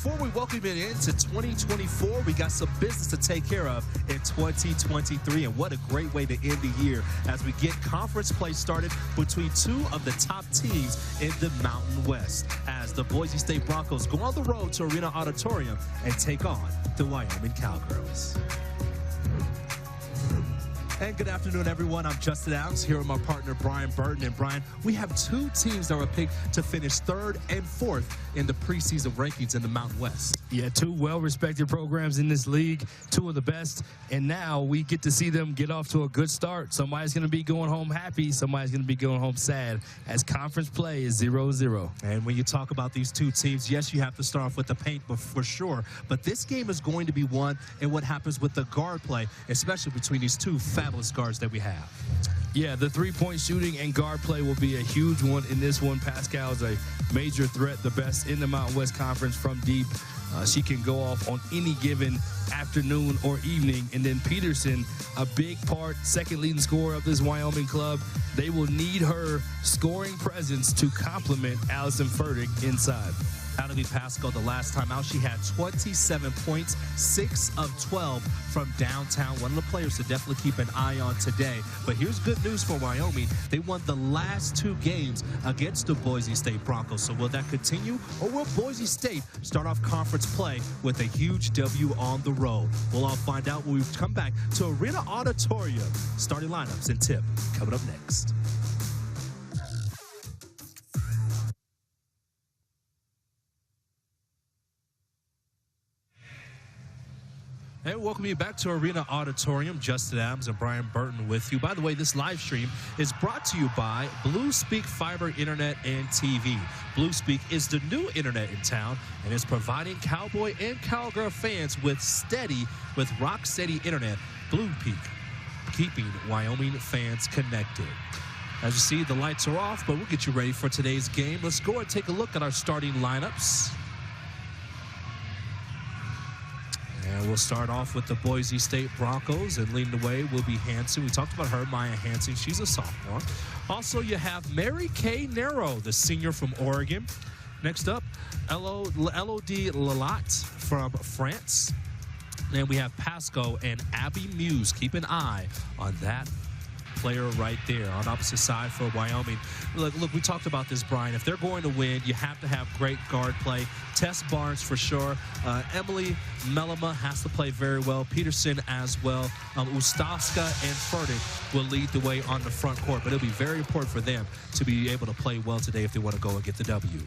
before we welcome it into 2024, we got some business to take care of in 2023, and what a great way to end the year as we get conference play started between two of the top teams in the Mountain West, as the Boise State Broncos go on the road to Arena-Auditorium and take on the Wyoming Cowgirls. And good afternoon, everyone. I'm Justin Adams here with my partner, Brian Burton. And Brian, we have two teams that were picked to finish 3rd and 4th in the preseason rankings in the Mountain West. Yeah, two well-respected programs in this league, two of the best. And now we get to see them get off to a good start. Somebody's going to be going home happy. Somebody's going to be going home sad as conference play is 0-0. And when you talk about these two teams, yes, you have to start off with the paint, but for sure. But this game is going to be won in what happens with the guard play, especially between these two fabulous guards that we have. Yeah, the three-point shooting and guard play will be a huge one in this one. Pascal's a major threat, the best in the Mountain West Conference from deep. She can go off on any given afternoon or evening. And then Peterson, a big part, second leading scorer of this Wyoming club. They will need her scoring presence to complement Allison Furtick inside. That'll be Pascal. The last time out, she had 27 points, 6 of 12 from downtown. One of the players to definitely keep an eye on today. But here's good news for Wyoming. They won the last 2 games against the Boise State Broncos. So will that continue, or will Boise State start off conference play with a huge W on the road? We'll all find out when we come back to Arena-Auditorium. Starting lineups and tip coming up next. And welcome you back to Arena-Auditorium. Justin Adams and Brian Burton with you. By the way, this live stream is brought to you by Blue Speak Fiber Internet and TV. Blue Speak is the new internet in town and is providing Cowboy and Cowgirl fans with rock steady internet. Blue Peak, keeping Wyoming fans connected. As you see, the lights are off, but we'll get you ready for today's game. Let's go and take a look at our starting lineups. And we'll start off with the Boise State Broncos, and leading the way will be Hanson. We talked about her, Maya Hanson. She's a sophomore. Also, you have Mary Kay Nero, the senior from Oregon. Next up, Elodie Lalat from France. Then we have Pasco and Abby Muse. Keep an eye on that player right there on opposite side for Wyoming. Look, we talked about this, Brian. If they're going to win, you have to have great guard play. Tess Barnes for sure. Emily Melima has to play very well. Peterson as well. Ustaska and Furtick will lead the way on the front court, but it'll be very important for them to be able to play well today if they want to go and get the W.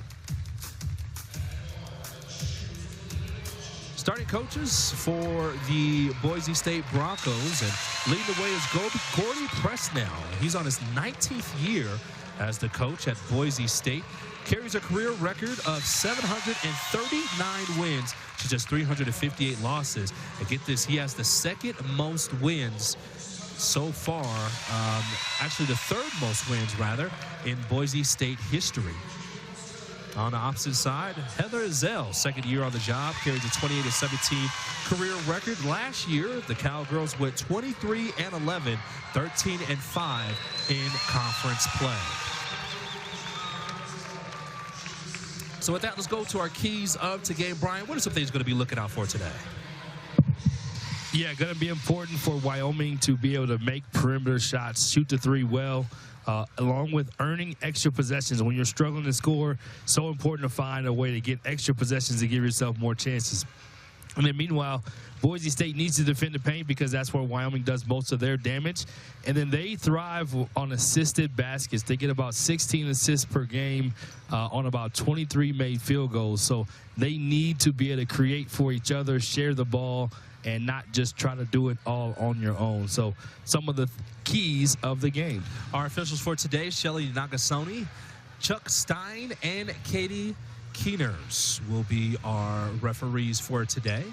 Starting coaches for the Boise State Broncos, and leading the way is Gordy Presnell. He's on his 19th year as the coach at Boise State. Carries a career record of 739 wins to just 358 losses. And get this, he has the 2nd most wins so far, actually the 3rd most wins, rather, in Boise State history. On the opposite side, Heather Zell, 2nd year on the job, carries a 28-17 career record. Last year, the Cowgirls went 23-11, 13-5 in conference play. So with that, let's go to our keys of today. Brian, what are some things going to be looking out for today? Yeah, going to be important for Wyoming to be able to make perimeter shots, shoot the 3 well, along with earning extra possessions. When you're struggling to score, so important to find a way to get extra possessions to give yourself more chances. And then meanwhile, Boise State needs to defend the paint because that's where Wyoming does most of their damage. And then they thrive on assisted baskets. They get about 16 assists per game on about 23 made field goals. So they need to be able to create for each other, share the ball, and not just try to do it all on your own. So some of the keys of the game. Our officials for today, Shelly Nagasone, Chuck Stein, and Katie Keeners will be our referees for today.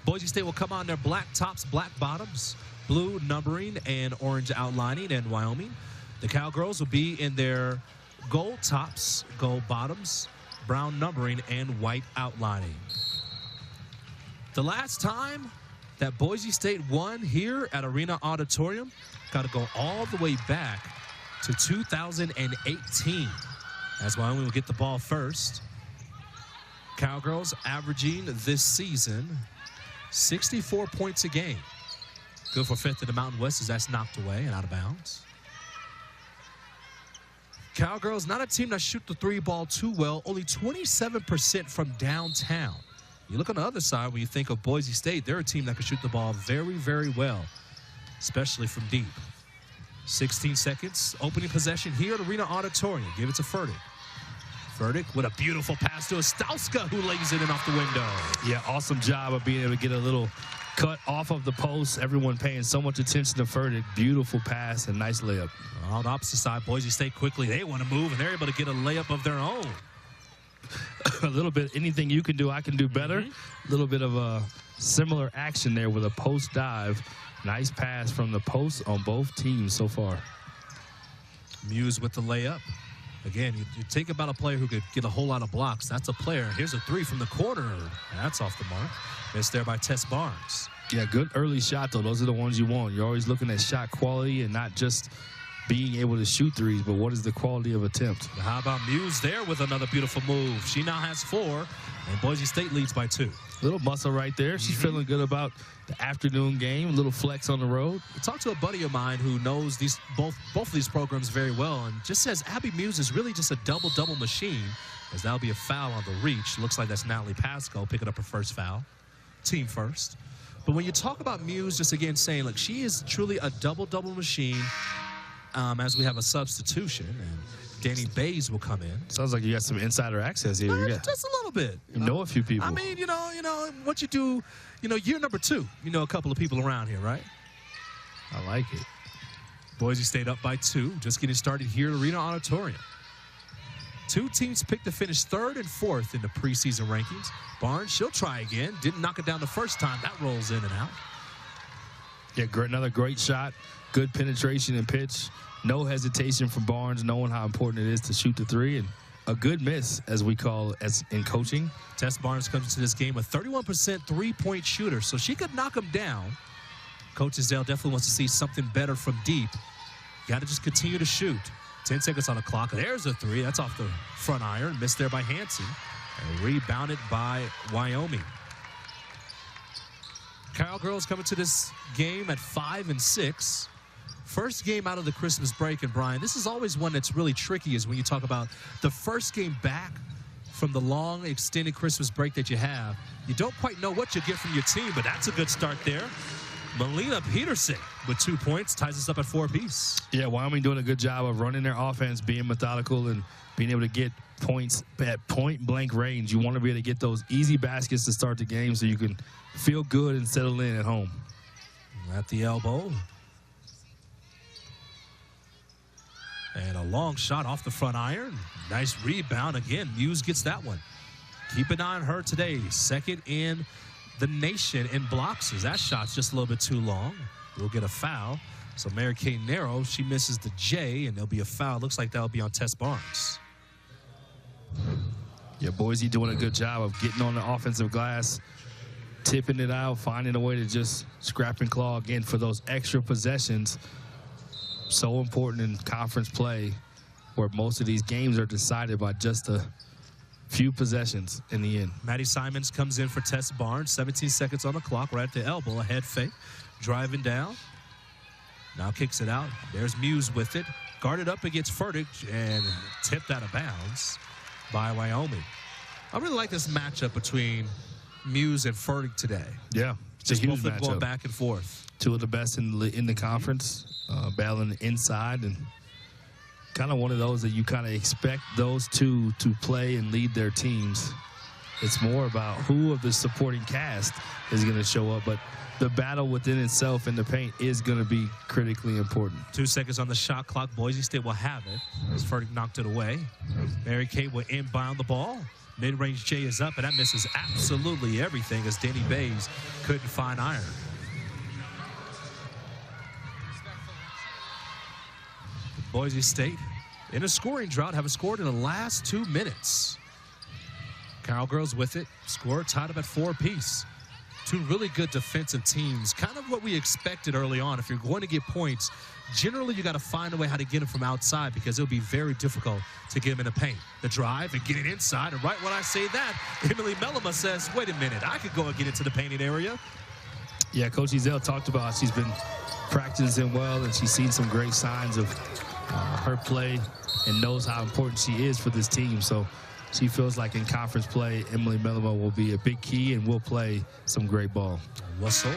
Boise State will come on their black tops, black bottoms, blue numbering, and orange outlining. And Wyoming, the Cowgirls will be in their gold tops, gold bottoms, brown numbering, and white outlining. The last time that Boise State won here at Arena-Auditorium, got to go all the way back to 2018. As Wyoming will get the ball first. Cowgirls averaging this season 64 points a game. Good for 5th in the Mountain West as that's knocked away and out of bounds. Cowgirls, not a team that shoot the 3-ball too well, only 27% from downtown. You look on the other side when you think of Boise State, they're a team that can shoot the ball very, very well, especially from deep. 16 seconds, opening possession here at Arena-Auditorium. Give it to Furtick. Furtick with a beautiful pass to Ostowska, who lays it in off the window. Yeah, awesome job of being able to get a little cut off of the post. Everyone paying so much attention to Furtick. Beautiful pass and nice layup. On the opposite side, Boise State quickly, they want to move, and they're able to get a layup of their own. A little bit, anything you can do, I can do better. A little bit of a similar action there with a post dive. Nice pass from the post on both teams so far. Muse with the layup. Again, you think about a player who could get a whole lot of blocks. That's a player. Here's a 3 from the corner. That's off the mark. Missed there by Tess Barnes. Yeah, good early shot, though. Those are the ones you want. You're always looking at shot quality and not just being able to shoot threes, but what is the quality of attempt? How about Muse there with another beautiful move? She now has 4, and Boise State leads by 2. Little muscle right there. She's feeling good about the afternoon game. A little flex on the road. I talked to a buddy of mine who knows both of these programs very well, and just says Abby Muse is really just a double-double machine, as that'll be a foul on the reach. Looks like that's Natalie Pasco picking up her first foul. Team first. But when you talk about Muse, just again saying, look, she is truly a double-double machine. As we have a substitution, and Danny Bays will come in. Sounds like you got some insider access here. Just a little bit. You know a few people. I mean, you know what you do. Year number 2. You know a couple of people around here, right? I like it. Boise State up by 2. Just getting started here at Arena-Auditorium. 2 teams picked to finish 3rd and 4th in the preseason rankings. Barnes, she'll try again. Didn't knock it down the first time. That rolls in and out. Yeah, another great shot. Good penetration and pitch. No hesitation from Barnes, knowing how important it is to shoot the 3, and a good miss, as we call it in coaching. Tess Barnes comes into this game a 31% three-point shooter, so she could knock him down. Coach Isdale definitely wants to see something better from deep. Got to just continue to shoot. 10 seconds on the clock. There's a 3. That's off the front iron. Missed there by Hansen. And rebounded by Wyoming. Cowgirls coming to this game at 5 and 6. First game out of the Christmas break, and Brian, this is always one that's really tricky, is when you talk about the first game back from the long extended Christmas break that you have. You don't quite know what you get from your team, but that's a good start there. Melina Peterson with 2 points ties us up at 4 apiece. Yeah, Wyoming doing a good job of running their offense, being methodical, and being able to get points at point-blank range. You want to be able to get those easy baskets to start the game so you can feel good and settle in at home. At the elbow. And a long shot off the front iron. Nice rebound. Again, Muse gets that one. Keep an eye on her today. 2nd in the nation in blocks. As that shot's just a little bit too long. We'll get a foul. So Mary Kay Narrow, she misses the J, and there'll be a foul. Looks like that'll be on Tess Barnes. Yeah, Boise doing a good job of getting on the offensive glass, tipping it out, finding a way to just scrap and claw again for those extra possessions. So important in conference play, where most of these games are decided by just a few possessions in the end. Maddie Simons comes in for Tess Barnes. 17 seconds on the clock, right at the elbow. A head fake, driving down. Now kicks it out. There's Muse with it. Guarded up against Furtick and tipped out of bounds by Wyoming. I really like this matchup between Muse and Furtick today. Yeah, it's a huge matchup. Going back and forth. 2 of the best in the conference, battling inside, and kind of one of those that you kind of expect those 2 to play and lead their teams. It's more about who of the supporting cast is going to show up, but the battle within itself in the paint is going to be critically important. 2 seconds on the shot clock. Boise State will have it as Furtick knocked it away. Mary Kay will inbound the ball. Mid-range J is up, and that misses absolutely everything as Danny Bays couldn't find iron. Boise State in a scoring drought, haven't scored in the last 2 minutes. Cowgirls with it. Score tied up at 4 apiece. Two really good defensive teams. Kind of what we expected early on. If you're going to get points, generally you got to find a way how to get them from outside because it'll be very difficult to get them in the paint. The drive and get it inside. And right when I say that, Emily Mellema says, wait a minute, I could go and get into the painting area. Yeah, Coach Ezell talked about she's been practicing well and she's seen some great signs of her play and knows how important she is for this team. So she feels like in conference play, Emily Mellema will be a big key and will play some great ball. Russell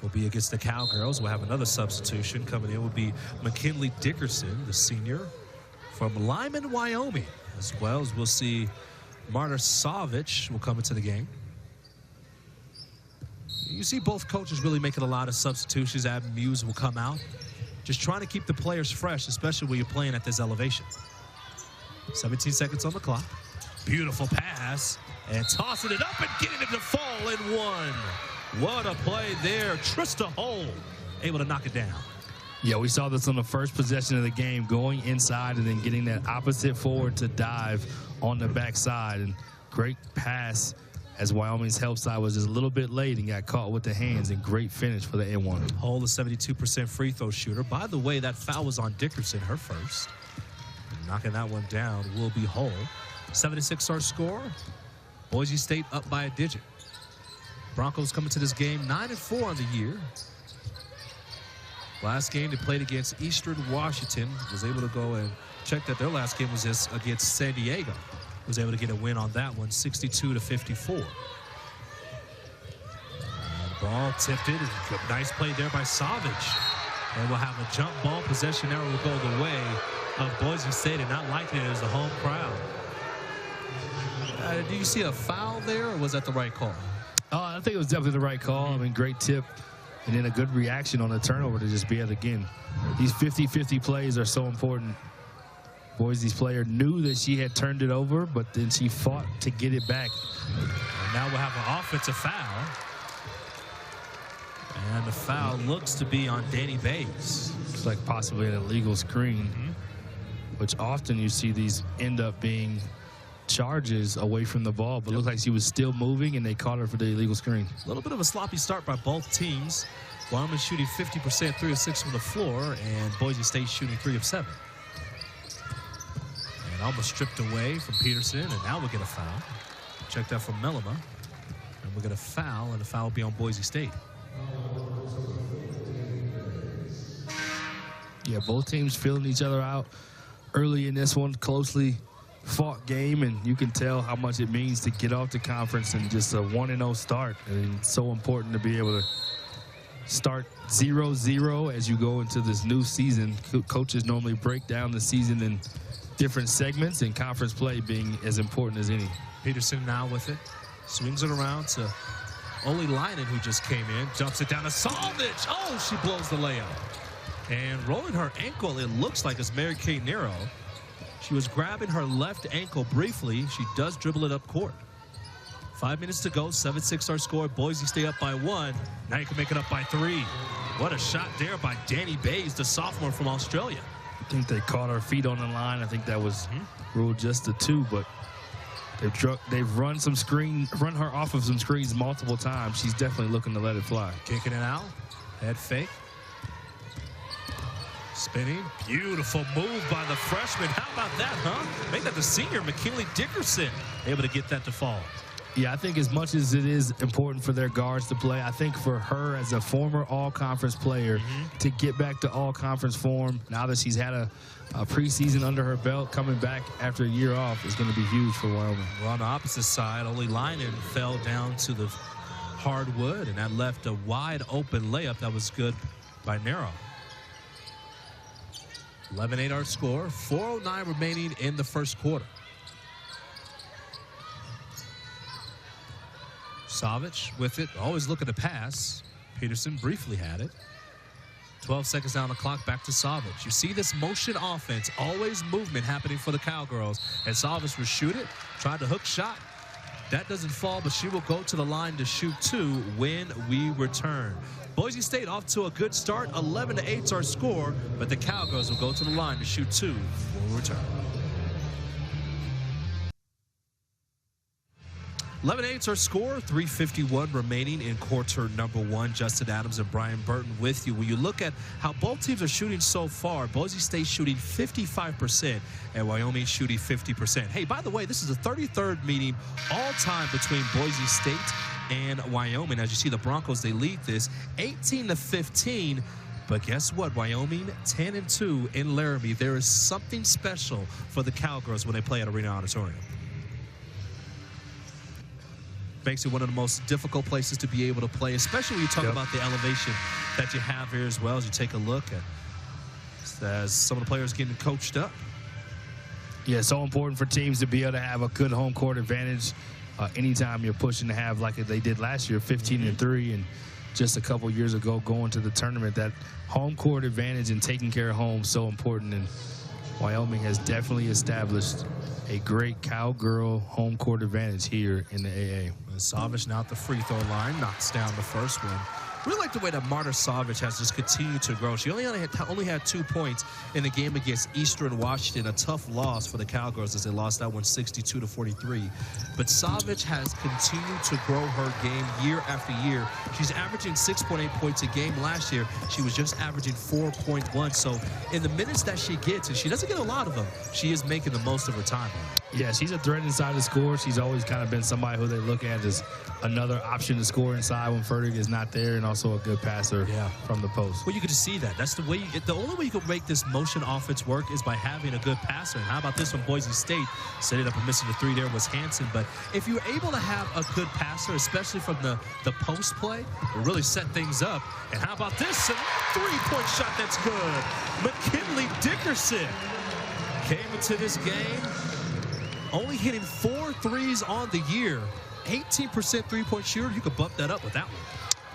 will be against the Cowgirls. We'll have another substitution coming in. Will be McKinley Dickerson, the senior from Lyman, Wyoming. As well as we'll see Marta Savage will come into the game. You see both coaches really making a lot of substitutions. Ab Muse will come out. Just trying to keep the players fresh, especially when you're playing at this elevation. 17 seconds on the clock. Beautiful pass. And tossing it up and getting it to fall in one. What a play there. Trista Hull able to knock it down. Yeah, we saw this on the first possession of the game, going inside and then getting that opposite forward to dive on the backside. And great pass as Wyoming's help side was just a little bit late and got caught with the hands, and great finish for the N1. Hull, the 72% free throw shooter. By the way, that foul was on Dickerson, her first. And knocking that one down will be Hull. 76 our score. Boise State up by a digit. Broncos coming to this game 9-4 on the year. Last game they played against Eastern Washington. Was able to go and check that their last game was against San Diego. Was able to get a win on that one, 62-54. And the ball tipped it. Nice play there by Savage. And we'll have a jump ball. Possession arrow will go the way of Boise State, and not liking it as the home crowd. Do you see a foul there, or was that the right call? I think it was definitely the right call. I mean, great tip, and then a good reaction on the turnover to just be able to, again, these 50-50 plays are so important. Boise's player knew that she had turned it over, but then she fought to get it back. And now we'll have an offensive foul. And the foul looks to be on Danny Bays. It's like possibly an illegal screen, which often you see these end up being charges away from the ball, but it looked like she was still moving and they caught her for the illegal screen. A little bit of a sloppy start by both teams. Wyoming shooting 50%, 3 of 6 from the floor, and Boise State shooting 3 of 7. And almost stripped away from Peterson, and now we'll get a foul. Check that from Mellema. And we'll get a foul, and the foul will be on Boise State. Yeah, both teams feeling each other out early in this one. Closely fought game, and you can tell how much it means to get off the conference and just a 1-0 start. And it's so important to be able to start 0-0 as you go into this new season. Coaches normally break down the season in different segments, and conference play being as important as any. Peterson now with it. Swings it around to Oli Leinen, who just came in. Jumps it down to Salvage. Oh, she blows the layup. And rolling her ankle, it looks like it's Mary Kay Nero. She was grabbing her left ankle briefly. She does dribble it up court. 5 minutes to go, 7-6 our score. Boise State up by 1. Now you can make it up by 3. What a shot there by Danny Bays, the sophomore from Australia. I think they caught her feet on the line. I think that was ruled just a 2, but they've run her off of some screens multiple times. She's definitely looking to let it fly. Kicking it out, head fake. Spinning, beautiful move by the freshman. How about that, huh? Make that the senior, McKinley Dickerson, able to get that to fall. Yeah, I think as much as it is important for their guards to play, I think for her as a former all-conference player to get back to all-conference form, now that she's had a preseason under her belt, coming back after a year off is going to be huge for Wyoming. Well, on the opposite side, Oli Leinen fell down to the hardwood, and that left a wide-open layup that was good by Nero. 11-8 our score, 4:09 remaining in the first quarter. Savage with it, always looking to pass. Peterson briefly had it. 12 seconds down the clock, back to Savage. You see this motion offense, always movement happening for the Cowgirls. And Savage will shoot it, tried to hook shot. That doesn't fall, but she will go to the line to shoot 2 when we return. Boise State off to a good start, 11-8 our score, but the Cowgirls will go to the line to shoot 2 when we return. 11-8's our score, 3:51 remaining in quarter number 1. Justin Adams and Brian Burton with you. When you look at how both teams are shooting so far, Boise State shooting 55% and Wyoming shooting 50%. Hey, by the way, this is the 33rd meeting all-time between Boise State and Wyoming. As you see, the Broncos, they lead this 18-15. But guess what? Wyoming 10-2 in Laramie. There is something special for the Cowgirls when they play at Arena-Auditorium. Makes it one of the most difficult places to be able to play, especially when you talk about the elevation that you have here as well. As you take a look at as some of the players getting coached up. Yeah, it's so important for teams to be able to have a good home court advantage anytime you're pushing to have, like they did last year, 15-3, and just a couple years ago going to the tournament. That home court advantage and taking care of home is so important, and Wyoming has definitely established a great Cowgirl home court advantage here in the AA. Savage now at the free throw line, knocks down the first one. Really like the way that Marta Savage has just continued to grow. She only had 2 points in the game against Eastern Washington, a tough loss for the Cowgirls as they lost that one 62-43. But Savage has continued to grow her game year after year. She's averaging 6.8 points a game. Last year, she was just averaging 4.1. So in the minutes that she gets, and she doesn't get a lot of them, she is making the most of her time. Yeah, she's a threat inside the score. She's always kind of been somebody who they look at as another option to score inside when Fertig is not there, and also a good passer from the post. Well, you can just see that. That's the way. The only way you can make this motion offense work is by having a good passer. And how about this one? Boise State set it up and missing the 3 there was Hansen. But if you're able to have a good passer, especially from the post play, it really set things up. And how about this? A 3-point shot that's good. McKinley Dickerson came into this game only hitting 4 threes on the year. 18% three-point shooter. You could bump that up with that one.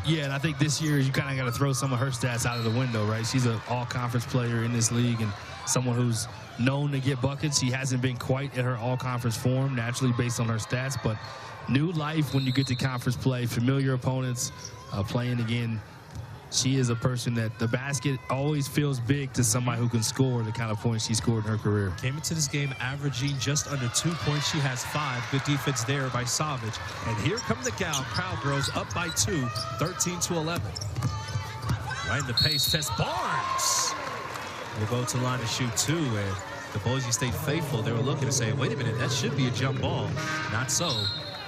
Yeah, and I think this year you kind of got to throw some of her stats out of the window, right? She's an all-conference player in this league and someone who's known to get buckets. She hasn't been quite at her all-conference form, naturally based on her stats, but new life when you get to conference play, familiar opponents, playing again. She is a person that the basket always feels big to somebody who can score the kind of points she scored in her career. Came into this game averaging just under 2 points. She has 5. Good defense there by Savage. And here come the Cowgirls up by 2, 13-11. Right in the pace, Tess Barnes will go to the line to shoot 2. And the Boise State faithful, they were looking to say, wait a minute, that should be a jump ball. Not so,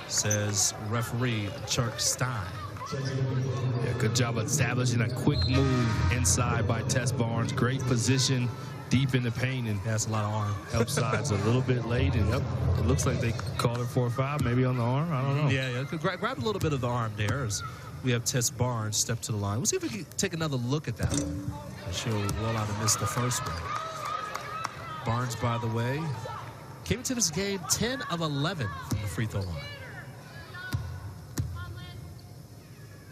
says referee Chuck Stein. Yeah, good job of establishing a quick move inside by Tess Barnes. Great position deep in the paint, and that's a lot of arm. Help side's a little bit late, and it looks like they called it for a foul, maybe on the arm. I don't know. Yeah. Grab a little bit of the arm there as we have Tess Barnes step to the line. We'll see if we can take another look at that one. She'll roll out and miss the first one. Barnes, by the way, came into this game 10 of 11 from the free throw line.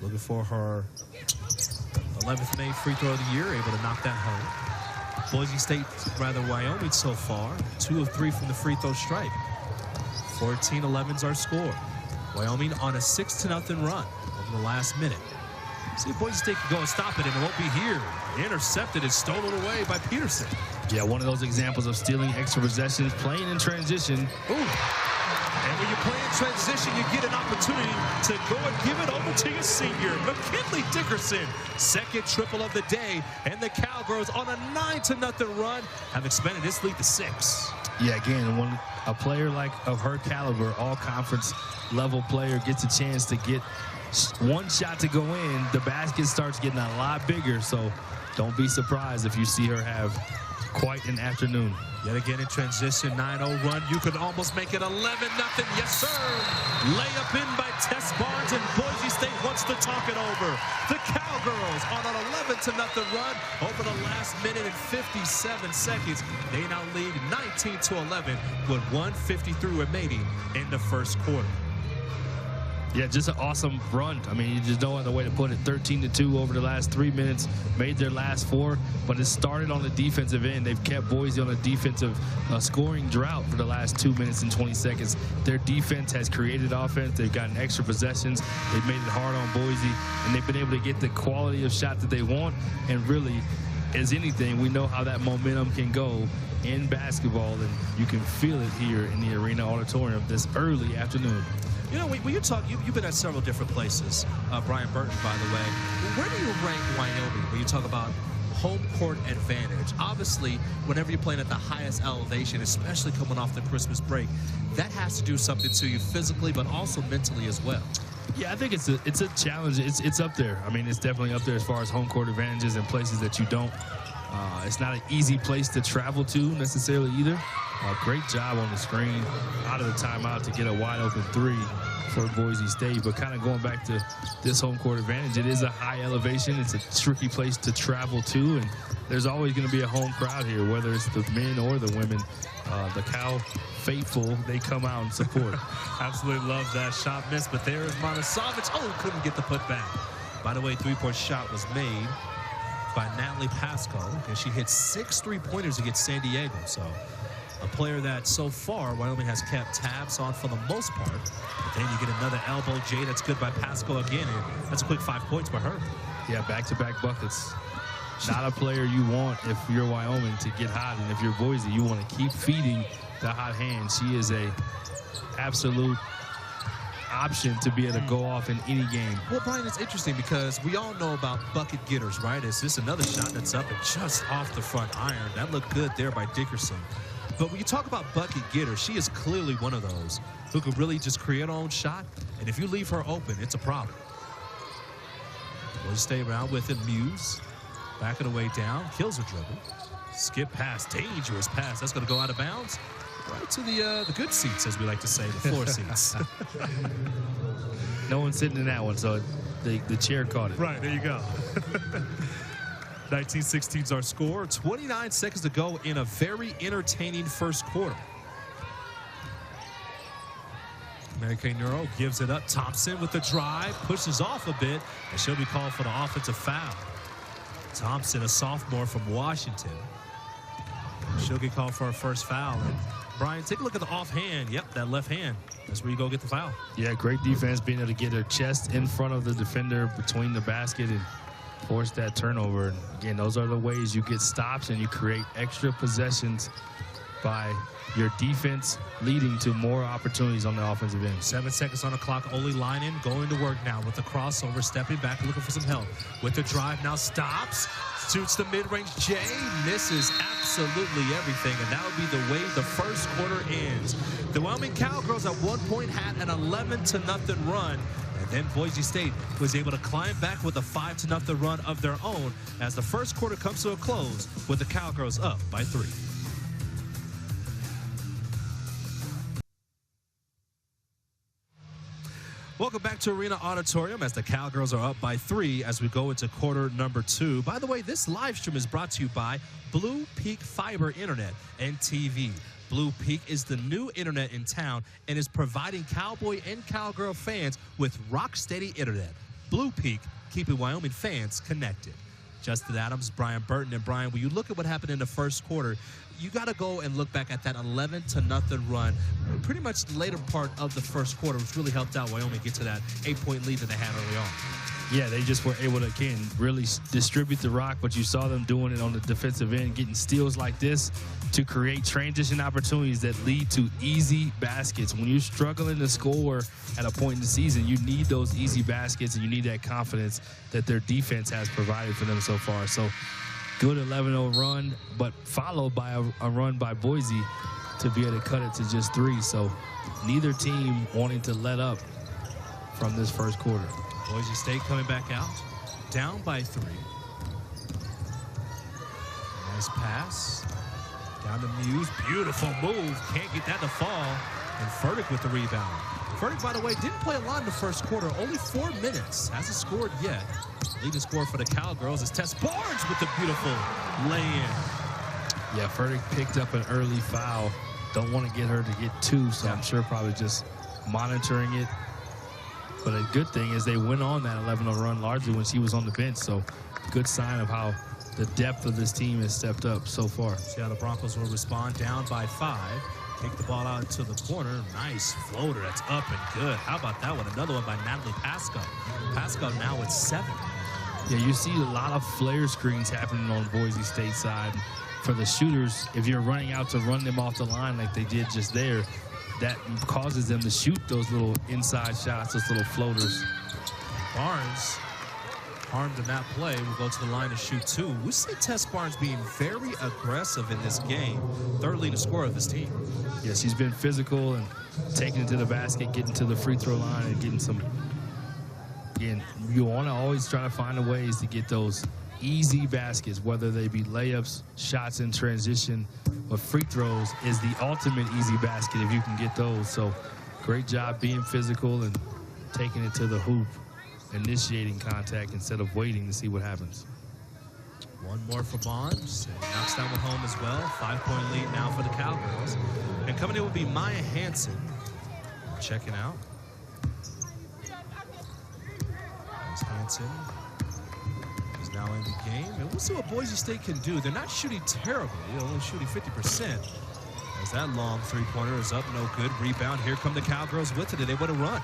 Looking for her 11th made free throw of the year, able to knock that home. Boise State, rather Wyoming so far, 2 of 3 from the free throw stripe. 14-11's our score. Wyoming on a 6-0 run over the last minute. See if Boise State can go and stop it, and it won't be here. Intercepted and stolen away by Peterson. Yeah, one of those examples of stealing extra possessions, playing in transition. Ooh. And when you play in transition, you get an opportunity to go and give it over to your senior, McKinley Dickerson. Second triple of the day, and the Cowgirls on a 9-0 run have expanded this lead to 6. Yeah, again, when a player like of her caliber, all-conference level player, gets a chance to get one shot to go in, the basket starts getting a lot bigger. So don't be surprised if you see her have quite an afternoon. Yet again in transition, 9-0 run. You could almost make it 11-0. Yes, sir. Layup in by Tess Barnes, and Boise State wants to talk it over. The Cowgirls on an 11-0 run over the last minute and 57 seconds. They now lead 19-11 with 1:53 remaining in the first quarter. Yeah, just an awesome run. I mean, you just no other way to put it. 13-2 over the last 3 minutes, made their last 4, but it started on the defensive end. They've kept Boise on a defensive scoring drought for the last 2 minutes and 20 seconds. Their defense has created offense. They've gotten extra possessions. They've made it hard on Boise, and they've been able to get the quality of shot that they want. And really, as anything, we know how that momentum can go in basketball, and you can feel it here in the Arena-Auditorium this early afternoon. You know, when you talk, you've been at several different places, Brian Burton, by the way. Where do you rank Wyoming when you talk about home court advantage? Obviously, whenever you're playing at the highest elevation, especially coming off the Christmas break, that has to do something to you physically, but also mentally as well. Yeah, I think it's a challenge. It's up there. I mean, it's definitely up there as far as home court advantages and places that you don't. It's not an easy place to travel to necessarily either. Great job on the screen out of the timeout to get a wide open three for Boise State. But kind of going back to this home court advantage, it is a high elevation. It's a tricky place to travel to, and there's always going to be a home crowd here, whether it's the men or the women. The Cal faithful, they come out and support. Absolutely love that shot miss, but there is Monosavic. Oh, couldn't get the putback. By the way, three-point shot was made by Natalie Pasco, and she hit 6 3-pointers against San Diego. So a player that so far Wyoming has kept tabs on for the most part. But then you get another elbow J that's good by Pasco again, and that's a quick 5 points by her. Yeah, back-to-back buckets. Not a player you want if you're Wyoming to get hot, and if you're Boise, you want to keep feeding the hot hand. She is a absolute option to be able to go off in any game. Well, Brian, it's interesting because we all know about bucket getters, right? Is this another shot that's up and just off the front iron? That looked good there by Dickerson. But when you talk about bucket getters, she is clearly one of those who could really just create her own shot. And if you leave her open, it's a problem. We'll stay around with it. Muse backing away down, kills her dribble. Skip pass, dangerous pass. That's going to go out of bounds. Right to the good seats, as we like to say, the floor seats. No one's sitting in that one, so the chair caught it. Right, there you go. 19-16 is our score. 29 seconds to go in a very entertaining first quarter. Mary Kay Neuro gives it up. Thompson with the drive, pushes off a bit, and she'll be called for the offensive foul. Thompson, a sophomore from Washington. She'll get called for her first foul. And Brian, take a look at the offhand. Yep, that left hand. That's where you go get the foul. Yeah, great defense, being able to get her chest in front of the defender between the basket and force that turnover. And again, those are the ways you get stops and you create extra possessions by your defense, leading to more opportunities on the offensive end. 7 seconds on the clock. Ole Linen going to work now with the crossover, stepping back, looking for some help. With the drive now, stops, shoots the mid-range J, misses absolutely everything, and that would be the way the first quarter ends. The Wyoming Cowgirls at one point had an 11-0 run, and then Boise State was able to climb back with a 5-0 run of their own as the first quarter comes to a close with the Cowgirls up by 3. Welcome back to Arena-Auditorium as the Cowgirls are up by 3 as we go into quarter number 2. By the way, this live stream is brought to you by Blue Peak Fiber Internet and TV. Blue Peak is the new internet in town and is providing Cowboy and Cowgirl fans with rock-steady internet. Blue Peak, keeping Wyoming fans connected. Justin Adams, Brian Burton, and Brian, when you look at what happened in the first quarter, you got to go and look back at that 11-0 run. Pretty much the later part of the first quarter, which really helped out Wyoming get to that 8-point lead that they had early on. Yeah, they just were able to, again, really distribute the rock, but you saw them doing it on the defensive end, getting steals like this to create transition opportunities that lead to easy baskets. When you're struggling to score at a point in the season, you need those easy baskets, and you need that confidence that their defense has provided for them so far. So good 11-0 run, but followed by a run by Boise to be able to cut it to just 3. So neither team wanting to let up from this first quarter. Boise State coming back out, down by 3. Nice pass. Down to Muse. Beautiful move. Can't get that to fall. And Furtick with the rebound. Furtick, by the way, didn't play a lot in the first quarter. Only 4 minutes. Hasn't scored yet. Leading scorer for the Cowgirls is Tess Barnes with the beautiful lay-in. Yeah, Furtick picked up an early foul. Don't want to get her to get 2, so I'm sure probably just monitoring it. But a good thing is they went on that 11-0 run largely when she was on the bench, so good sign of how the depth of this team has stepped up so far. See how the Broncos will respond, down by 5. Kick the ball out to the corner. Nice floater. That's up and good. How about that one? Another one by Natalie Pasco. Pasco now at 7. Yeah, you see a lot of flare screens happening on Boise State side. For the shooters, if you're running out to run them off the line like they did just there, that causes them to shoot those little inside shots, those little floaters. Barnes, harmed in that play, will go to the line to shoot 2. We see Tess Barnes being very aggressive in this game. Third leading scorer of his team. Yeah, she's been physical and taking it to the basket, getting to the free throw line, and getting some. Again, you want to always try to find the ways to get those easy baskets, whether they be layups, shots in transition, but free throws is the ultimate easy basket if you can get those. So great job being physical and taking it to the hoop, initiating contact instead of waiting to see what happens. One more for Barnes. And knocks that one home as well. 5-point lead now for the Cowgirls. And coming in will be Maya Hansen. Checking out. There's Hansen. He's now in the game. And we'll see what Boise State can do. They're not shooting terribly. They're only shooting 50%. As that long three-pointer is up, no good. Rebound. Here come the Cowgirls with it, and they want to run.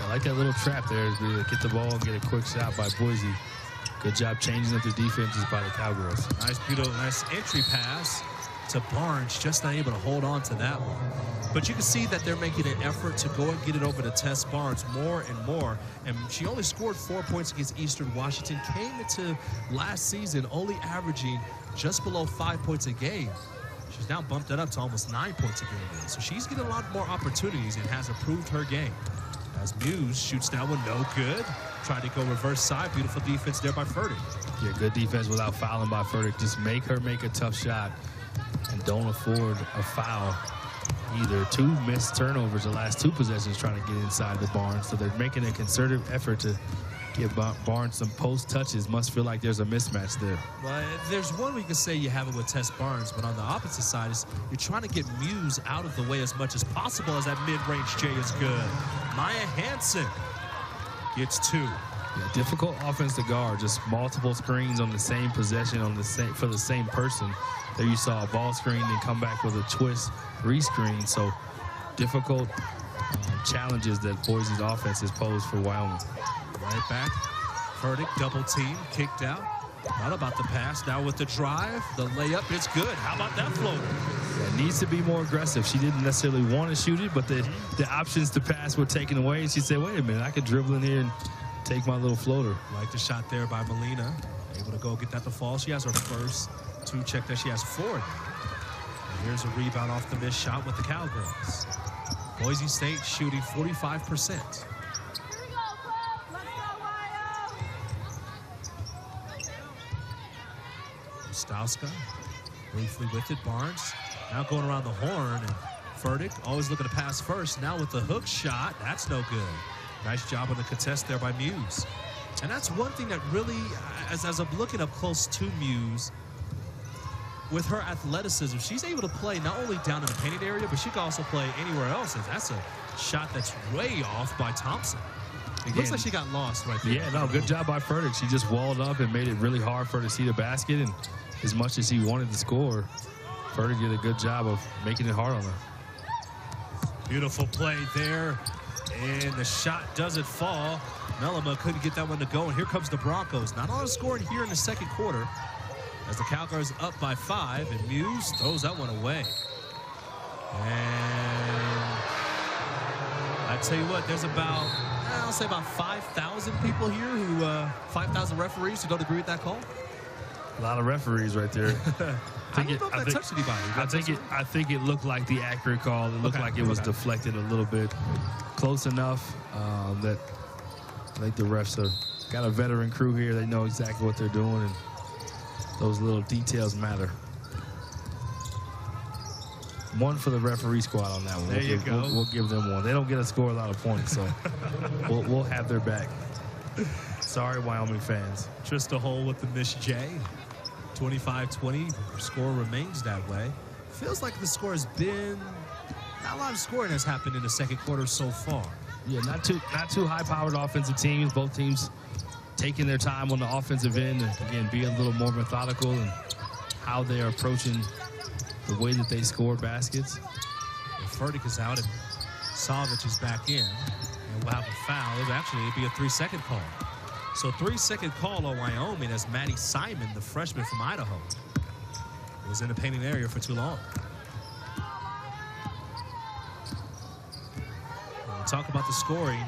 I like that little trap there. Get the ball and get a quick shot by Boise. Good job changing up the defenses by the Cowgirls. Nice, beautiful, nice entry pass to Barnes. Just not able to hold on to that one. But you can see that they're making an effort to go and get it over to Tess Barnes more and more. And she only scored 4 points against Eastern Washington. Came into last season only averaging just below 5 points a game. She's now bumped that up to almost 9 points a game. So she's getting a lot more opportunities and has improved her game. As Muse shoots that one, no good. Tried to go reverse side. Beautiful defense there by Furtick. Yeah, good defense without fouling by Furtick. Just make her make a tough shot and don't afford a foul either. 2 missed turnovers the last 2 possessions trying to get inside the Barnes. So they're making a concerted effort to give Barnes some post touches. Must feel like there's a mismatch there. Well, there's one we can say you have it with Tess Barnes, but on the opposite side is you're trying to get Muse out of the way as much as possible as that mid-range J is good. Maya Hansen gets 2. Yeah, difficult offense to guard. Just multiple screens on the same possession for the same person. There you saw a ball screen and come back with a twist rescreen. So difficult challenges that Boise's offense has posed for Wyoming. Right back. Furtick double team, kicked out. Not about the pass. Now with the drive, the layup, it's good. How about that floater? Yeah, needs to be more aggressive. She didn't necessarily want to shoot it, but the options to pass were taken away. And she said, wait a minute, I could dribble in here and take my little floater. Like the shot there by Molina. Able to go get that to fall. She has her first 2 check there. She has 4 now. And here's a rebound off the missed shot with the Cowgirls. Boise State shooting 45%. Stauska briefly with it. Barnes now going around the horn, and Furtick always looking to pass first. Now with the hook shot, that's no good. Nice job on the contest there by Muse. And that's one thing that really, as I'm looking up close to Muse, with her athleticism, she's able to play not only down in the painted area, but she can also play anywhere else. And that's a shot that's way off by Thompson. It looks like she got lost right there. Yeah, no, good job by Furtick. She just walled up and made it really hard for her to see the basket. And as much as he wanted to score, Furtick did a good job of making it hard on her. Beautiful play there. And the shot doesn't fall. Melima couldn't get that one to go. And here comes the Broncos. Not a lot of scoring here in the second quarter, as the Cowgirls up by 5, and Muse throws that one away. And I tell you what, there's about, I'll say about 5,000 people here who, 5,000 referees who don't agree with that call. A lot of referees right there. I don't know if that touched anybody. I think it looked like the accurate call. It looked like it was deflected a little bit. Close enough that I think the refs have got a veteran crew here. They know exactly what they're doing, and those little details matter. One for the referee squad on that one. There you go. We'll give them one. They don't get to score a lot of points, so we'll have their back. Sorry, Wyoming fans. Trista Hole with the miss J. 25-20. Score remains that way. Feels like the score has been, not a lot of scoring has happened in the second quarter so far. Yeah, not too high-powered offensive teams. Both teams taking their time on the offensive end and, again, being a little more methodical in how they are approaching the way that they score baskets. Furtick is out and Savage is back in. And we'll have a foul. It'll be a 3-second call. So 3-second call on Wyoming as Maddie Simon, the freshman from Idaho, was in the painting area for too long. talk about the scoring.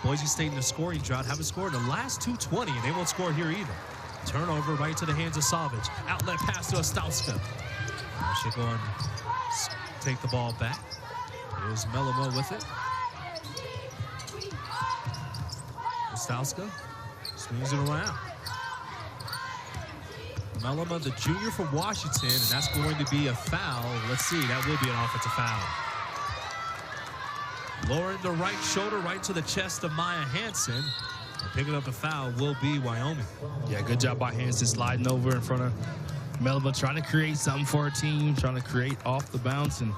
Boise State in the scoring drought haven't scored in the last 2:20, and they won't score here either. Turnover right to the hands of Savage. Outlet pass to Ostowska. She'll go and take the ball back. Here's Melamo with it. Ostowska swings it around. Melamo, the junior from Washington, and that's going to be a foul. Let's see, that will be an offensive foul. Lowering the right shoulder right to the chest of Maya Hansen. And picking up the foul will be Wyoming. Yeah, good job by Hansen sliding over in front of Melba, trying to create something for her team, trying to create off the bounce, and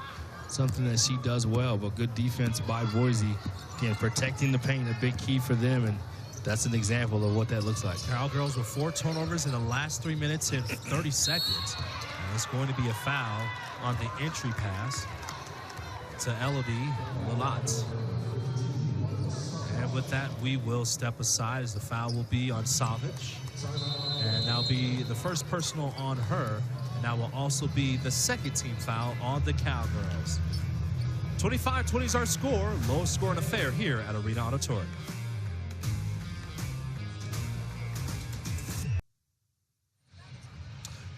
something that she does well. But good defense by Boise. Again, protecting the paint, a big key for them, and that's an example of what that looks like. Cowgirls with 4 turnovers in the last 3 minutes and 30 seconds. And it's going to be a foul on the entry pass to Elodie Lalat. And with that, we will step aside as the foul will be on Savage. And that'll be the first personal on her. And that will also be the second team foul on the Cowgirls. 25-20 is our score. Lowest scoring affair here at Arena-Auditorium.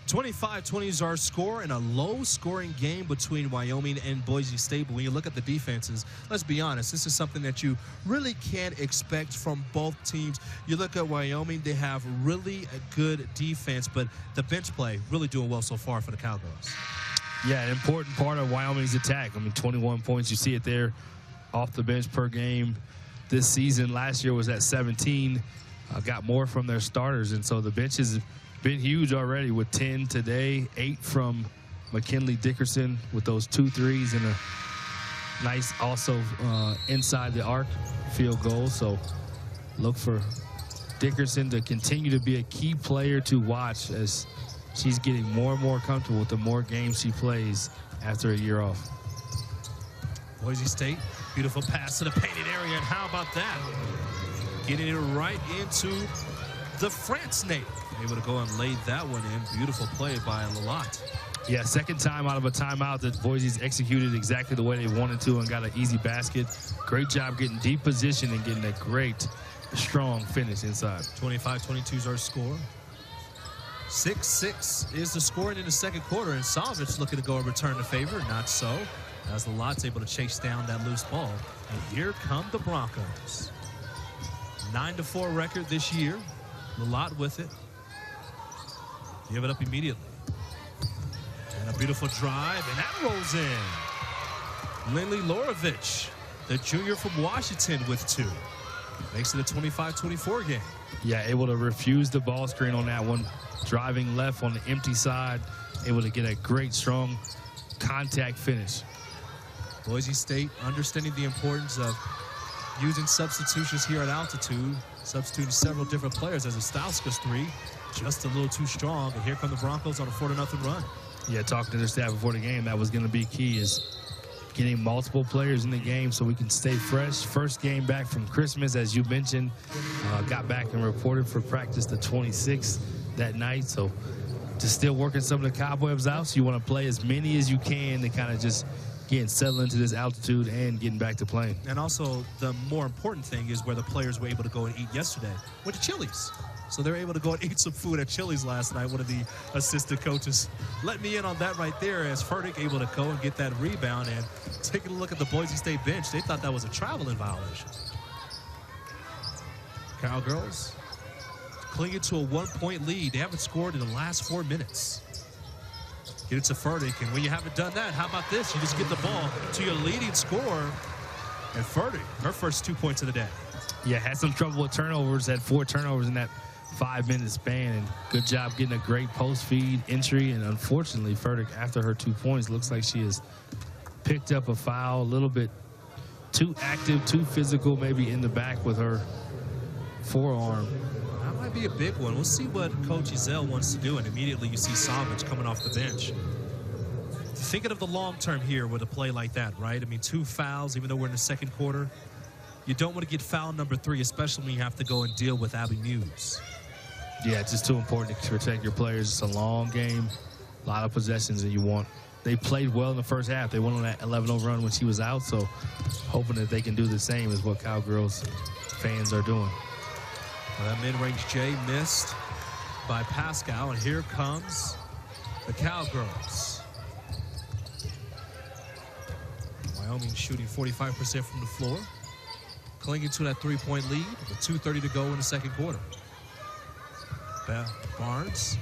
25-20 is our score in a low-scoring game between Wyoming and Boise State. But when you look at the defenses, let's be honest, this is something that you really can't expect from both teams. You look at Wyoming, they have really a good defense, but the bench play really doing well so far for the Cowgirls. Yeah, an important part of Wyoming's attack. I mean, 21 points, you see it there off the bench per game this season. Last year was at 17, got more from their starters, and so the bench has been huge already with 10 today, 8 from McKinley Dickerson with those 2 threes and a nice also inside the arc field goal. So look for Dickerson to continue to be a key player to watch as she's getting more and more comfortable with the more games she plays after a year off. Boise State, beautiful pass to the painted area, and how about that? Getting it right into the France native. Able to go and lay that one in. Beautiful play by Lalat. Yeah, second time out of a timeout that Boise's executed exactly the way they wanted to and got an easy basket. Great job getting deep position and getting a great, strong finish inside. 25-22 is our score. 6-6 is the scoring in the second quarter, and Savage looking to go and return the favor. Not so, as Lalat's able to chase down that loose ball. And here come the Broncos. 9-4 record this year. Lalat with it. Give it up immediately. And a beautiful drive, and that rolls in. Lindley Lorovich, the junior from Washington, with 2. Makes it a 25-24 game. Yeah, able to refuse the ball screen on that one. Driving left on the empty side. Able to get a great, strong contact finish. Boise State understanding the importance of using substitutions here at altitude. Substituting several different players as Ostowska's 3. Just a little too strong, and here come the Broncos on a 4-0 run. Yeah, talking to their staff before the game, that was going to be key, is getting multiple players in the game so we can stay fresh. First game back from Christmas, as you mentioned, got back and reported for practice the 26th that night, so just still working some of the cobwebs out, so you want to play as many as you can to kind of just getting settled into this altitude and getting back to playing. And also, the more important thing is where the players were able to go and eat yesterday, with the Chili's. So they're able to go and eat some food at Chili's last night. One of the assistant coaches let me in on that right there, as Furtick able to go and get that rebound. And taking a look at the Boise State bench, they thought that was a traveling violation. Cowgirls clinging to a 1-point lead. They haven't scored in the last 4 minutes. Get it to Furtick, and when you haven't done that, how about this? You just get the ball to your leading scorer, and Furtick, her first 2 points of the day. Yeah, had some trouble with turnovers, had 4 turnovers in that 5-minute span, and good job getting a great post feed entry. And unfortunately, Furtick, after her 2 points, looks like she has picked up a foul, a little bit too active, too physical, maybe in the back with her forearm. That might be a big one. We'll see what Coach Ezell wants to do, and immediately you see Savage coming off the bench. Thinking of the long term here with a play like that, right? I mean, 2 fouls, even though we're in the second quarter. You don't want to get foul number 3, especially when you have to go and deal with Abby Muse. Yeah, it's just too important to protect your players. It's a long game, a lot of possessions, and you want they played well in the first half. They went on that 11-0 run when she was out, so hoping that they can do the same is what Cowgirls fans are doing. Well, that mid-range J missed by Pascal, and here comes the Cowgirls. Wyoming shooting 45% from the floor, clinging to that three-point lead with 2:30 to go in the second quarter. Barnes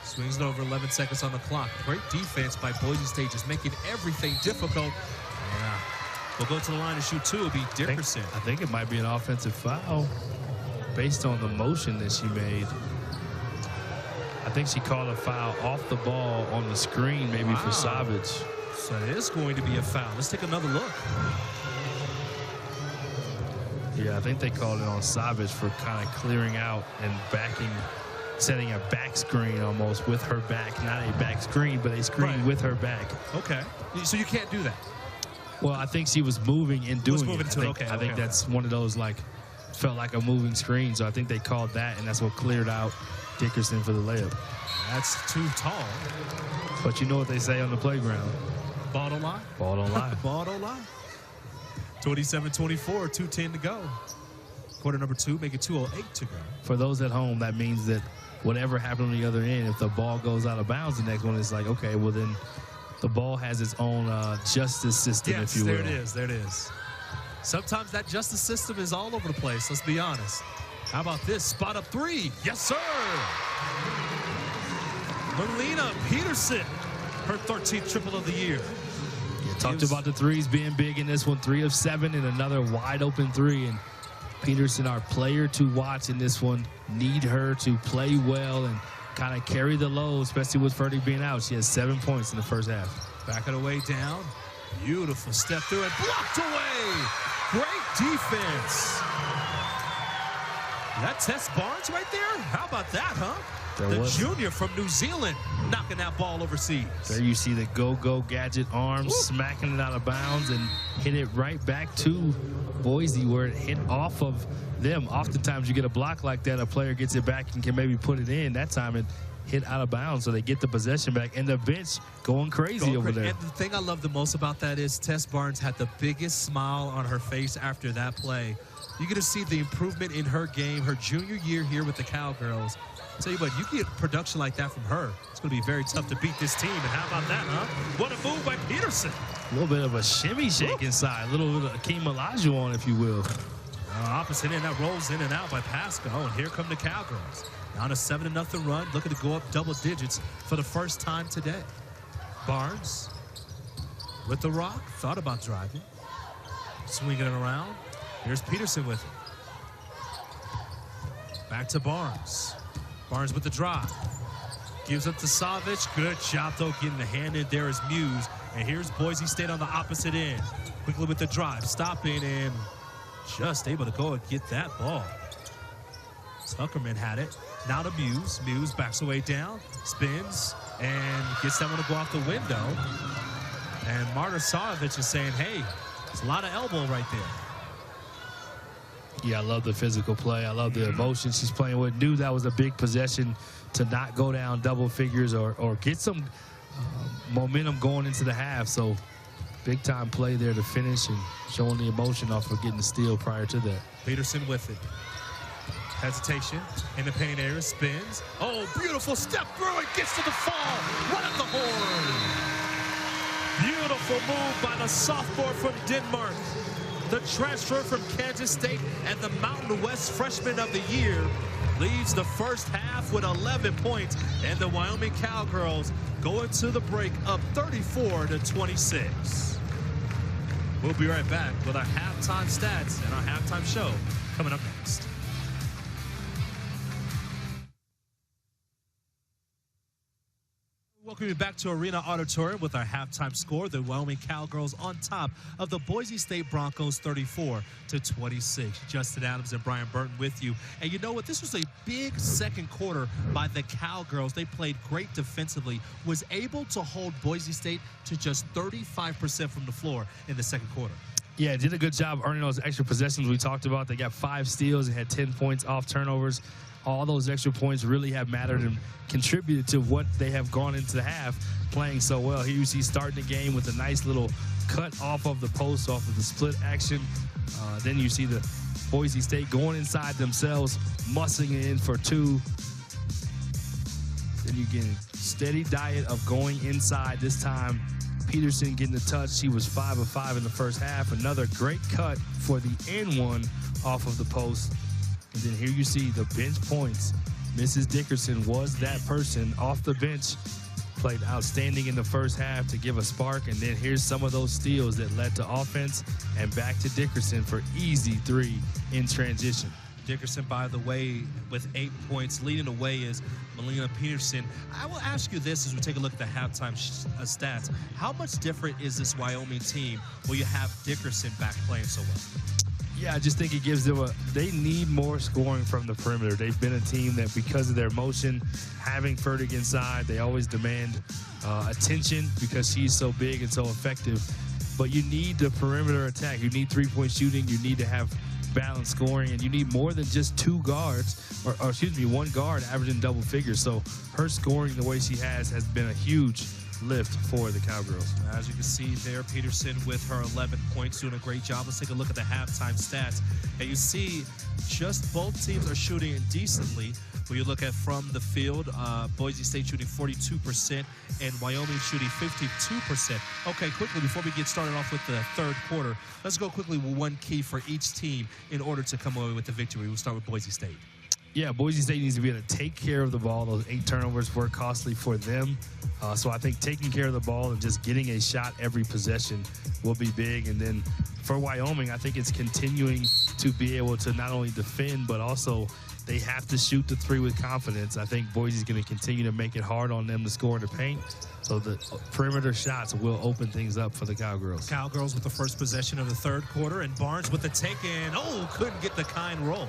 swings it over, 11 seconds on the clock. Great defense by Boise State, just making everything difficult. Yeah. We'll go to the line to shoot two. It'll be Dickerson. I think it might be an offensive foul based on the motion that she made. I think she called a foul off the ball on the screen, maybe for Savage. So it is going to be a foul. Let's take another look. Yeah, I think they called it on Savage for kind of clearing out and backing, setting a back screen almost with her back. Not a back screen, but a screen with her back. Okay. So you can't do that. Well, I think she was moving and doing it. I think that's one of those, like, felt like a moving screen. So I think they called that, and that's what cleared out Dickerson for the layup. That's too tall. But you know what they say on the playground. Ball don't lie. Ball don't lie. Ball don't lie. 27-24, 2:10 to go. Quarter number two, make it 2:08 to go. For those at home, that means that whatever happened on the other end, if the ball goes out of bounds, the next one is like, okay, well then the ball has its own justice system, if you will. There it is. There it is. Sometimes that justice system is all over the place, let's be honest. How about this? Spot up three. Yes, sir. Melina Peterson, her 13th triple of the year. Talked about the threes being big in this one. 3 of 7 and another wide open three. And Peterson, our player to watch in this one, need her to play well and kind of carry the load, especially with Ferdy being out. She has 7 points in the first half. Back of the way down. Beautiful step through it. Blocked away. Great defense. That Tess Barnes right there? How about that, huh? The junior from New Zealand knocking that ball overseas. There you see the go-go gadget arms smacking it out of bounds and hit it right back to Boise where it hit off of them. Oftentimes you get a block like that, a player gets it back and can maybe put it in. That time it hit out of bounds, so they get the possession back. And the bench going crazy over there. And the thing I love the most about that is Tess Barnes had the biggest smile on her face after that play. You're going to see the improvement in her game, her junior year here with the Cowgirls. I'll tell you what, you get production like that from her, it's going to be very tough to beat this team. And how about that, huh? What a move by Peterson. A little bit of a shimmy shake inside, a little bit of Akeem Olajuwon, if you will. Opposite end, that rolls in and out by Pascal, and here come the Cowgirls. On a 7-0 run, looking to go up double digits for the first time today. Barnes with the rock, thought about driving. Swinging it around. Here's Peterson with it. Back to Barnes. Barnes with the drive. Gives up to Savage. Good job, though, getting the hand in there is Muse. And here's Boise State on the opposite end. Quickly with the drive. Stopping and just able to go and get that ball. Tuckerman had it. Now to Muse. Muse backs away down. Spins. And gets that one to go out the window. And Marta Savage is saying, hey, it's a lot of elbow right there. Yeah, I love the physical play. I love the emotion she's playing with. Knew that was a big possession to not go down double figures or get some momentum going into the half. So big-time play there to finish and showing the emotion off of getting the steal prior to that. Peterson with it. Hesitation in the paint area, spins. Oh, beautiful step through it, gets to the fall. Right at the horn. Beautiful move by the sophomore from Denmark. The transfer from Kansas State and the Mountain West Freshman of the Year leads the first half with 11 points, and the Wyoming Cowgirls go into the break up 34-26. We'll be right back with our halftime stats and our halftime show coming up next. Welcome you back to Arena-Auditorium with our halftime score. The Wyoming Cowgirls on top of the Boise State Broncos 34-26. Justin Adams and Brian Burton with you. And you know what? This was a big second quarter by the Cowgirls. They played great defensively, was able to hold Boise State to just 35% from the floor in the second quarter. Yeah, did a good job earning those extra possessions we talked about. They got 5 steals and had 10 points off turnovers. all those extra points really have mattered and contributed to what they have gone into the half playing so well. Here you see starting the game with a nice little cut off of the post, off of the split action. Then you see the Boise State going inside themselves, mussing it in for 2. Then you get a steady diet of going inside. This time, Peterson getting the touch. She was 5 of 5 in the first half. Another great cut for the N1 off of the post. And then here you see the bench points. Mrs. Dickerson was that person off the bench. Played outstanding in the first half to give a spark. And then here's some of those steals that led to offense. And back to Dickerson for easy 3 in transition. Dickerson, by the way, with 8 points. Leading the way is Melina Peterson. I will ask you this as we take a look at the halftime stats. How much different is this Wyoming team where you have Dickerson back playing so well? Yeah, I just think it gives them they need more scoring from the perimeter. They've been a team that, because of their motion, having Fertig inside, they always demand attention because she's so big and so effective. But you need the perimeter attack. You need 3-point shooting. You need to have balanced scoring, and you need more than just 2 guards, or excuse me, 1 guard averaging double figures. So her scoring the way she has been a huge lift for the Cowgirls. As you can see there, Peterson with her 11 points, doing a great job. Let's take a look at the halftime stats. And you see just both teams are shooting decently. When you look at from the field, Boise State shooting 42% and Wyoming shooting 52%. Okay, quickly, before we get started off with the third quarter, let's go quickly with one key for each team in order to come away with the victory. We'll start with Boise State. Yeah, Boise State needs to be able to take care of the ball. Those 8 turnovers were costly for them. So I think taking care of the ball and just getting a shot every possession will be big. And then for Wyoming, I think it's continuing to be able to not only defend, but also they have to shoot the 3 with confidence. I think Boise's going to continue to make it hard on them to score in the paint. So the perimeter shots will open things up for the Cowgirls. Cowgirls with the first possession of the third quarter, and Barnes with the take-in. Oh, couldn't get the kind roll.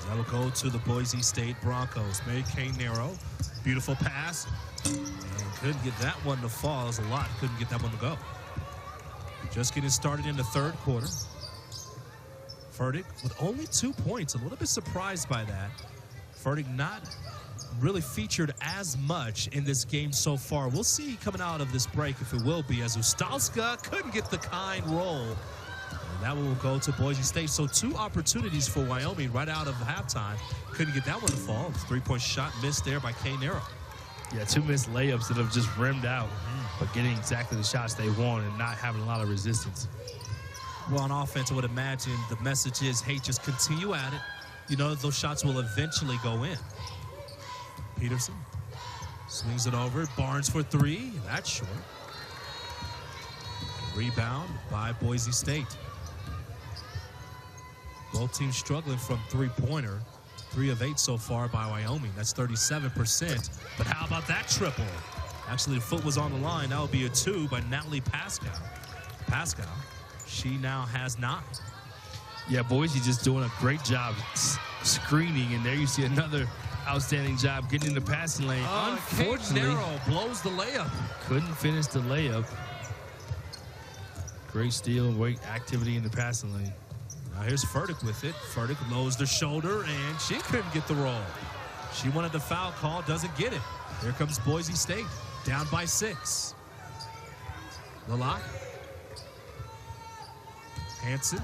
That will go to the Boise State Broncos. Mary Kay Narrow, beautiful pass. And couldn't get that one to fall. There's a lot. Couldn't get that one to go. Just getting started in the third quarter. Fertig with only 2 points. A little bit surprised by that. Fertig not really featured as much in this game so far. We'll see coming out of this break if it will be, as Ustalska couldn't get the kind roll. And that will go to Boise State. So 2 opportunities for Wyoming right out of halftime. Couldn't get that one to fall. 3-point shot missed there by Kay Narrow. Yeah, 2 missed layups that have just rimmed out, but getting exactly the shots they want and not having a lot of resistance. Well, on offense, I would imagine the message is, hey, just continue at it. You know, those shots will eventually go in. Peterson swings it over. Barnes for 3. That's short. Rebound by Boise State. Both teams struggling from three-pointer. 3 of 8 so far by Wyoming. That's 37%. But how about that triple? Actually, the foot was on the line. That would be a 2 by Natalie Pascal. Pascal, she now has 9. Yeah, Boise just doing a great job screening, and there you see another outstanding job getting in the passing lane. Unfortunately, Narrow blows the layup. Couldn't finish the layup. Great steal and great activity in the passing lane. Now here's Fertig with it. Fertig lowers the shoulder, and she couldn't get the roll. She wanted the foul call, doesn't get it. Here comes Boise State, down by 6. Lalak. Hanson.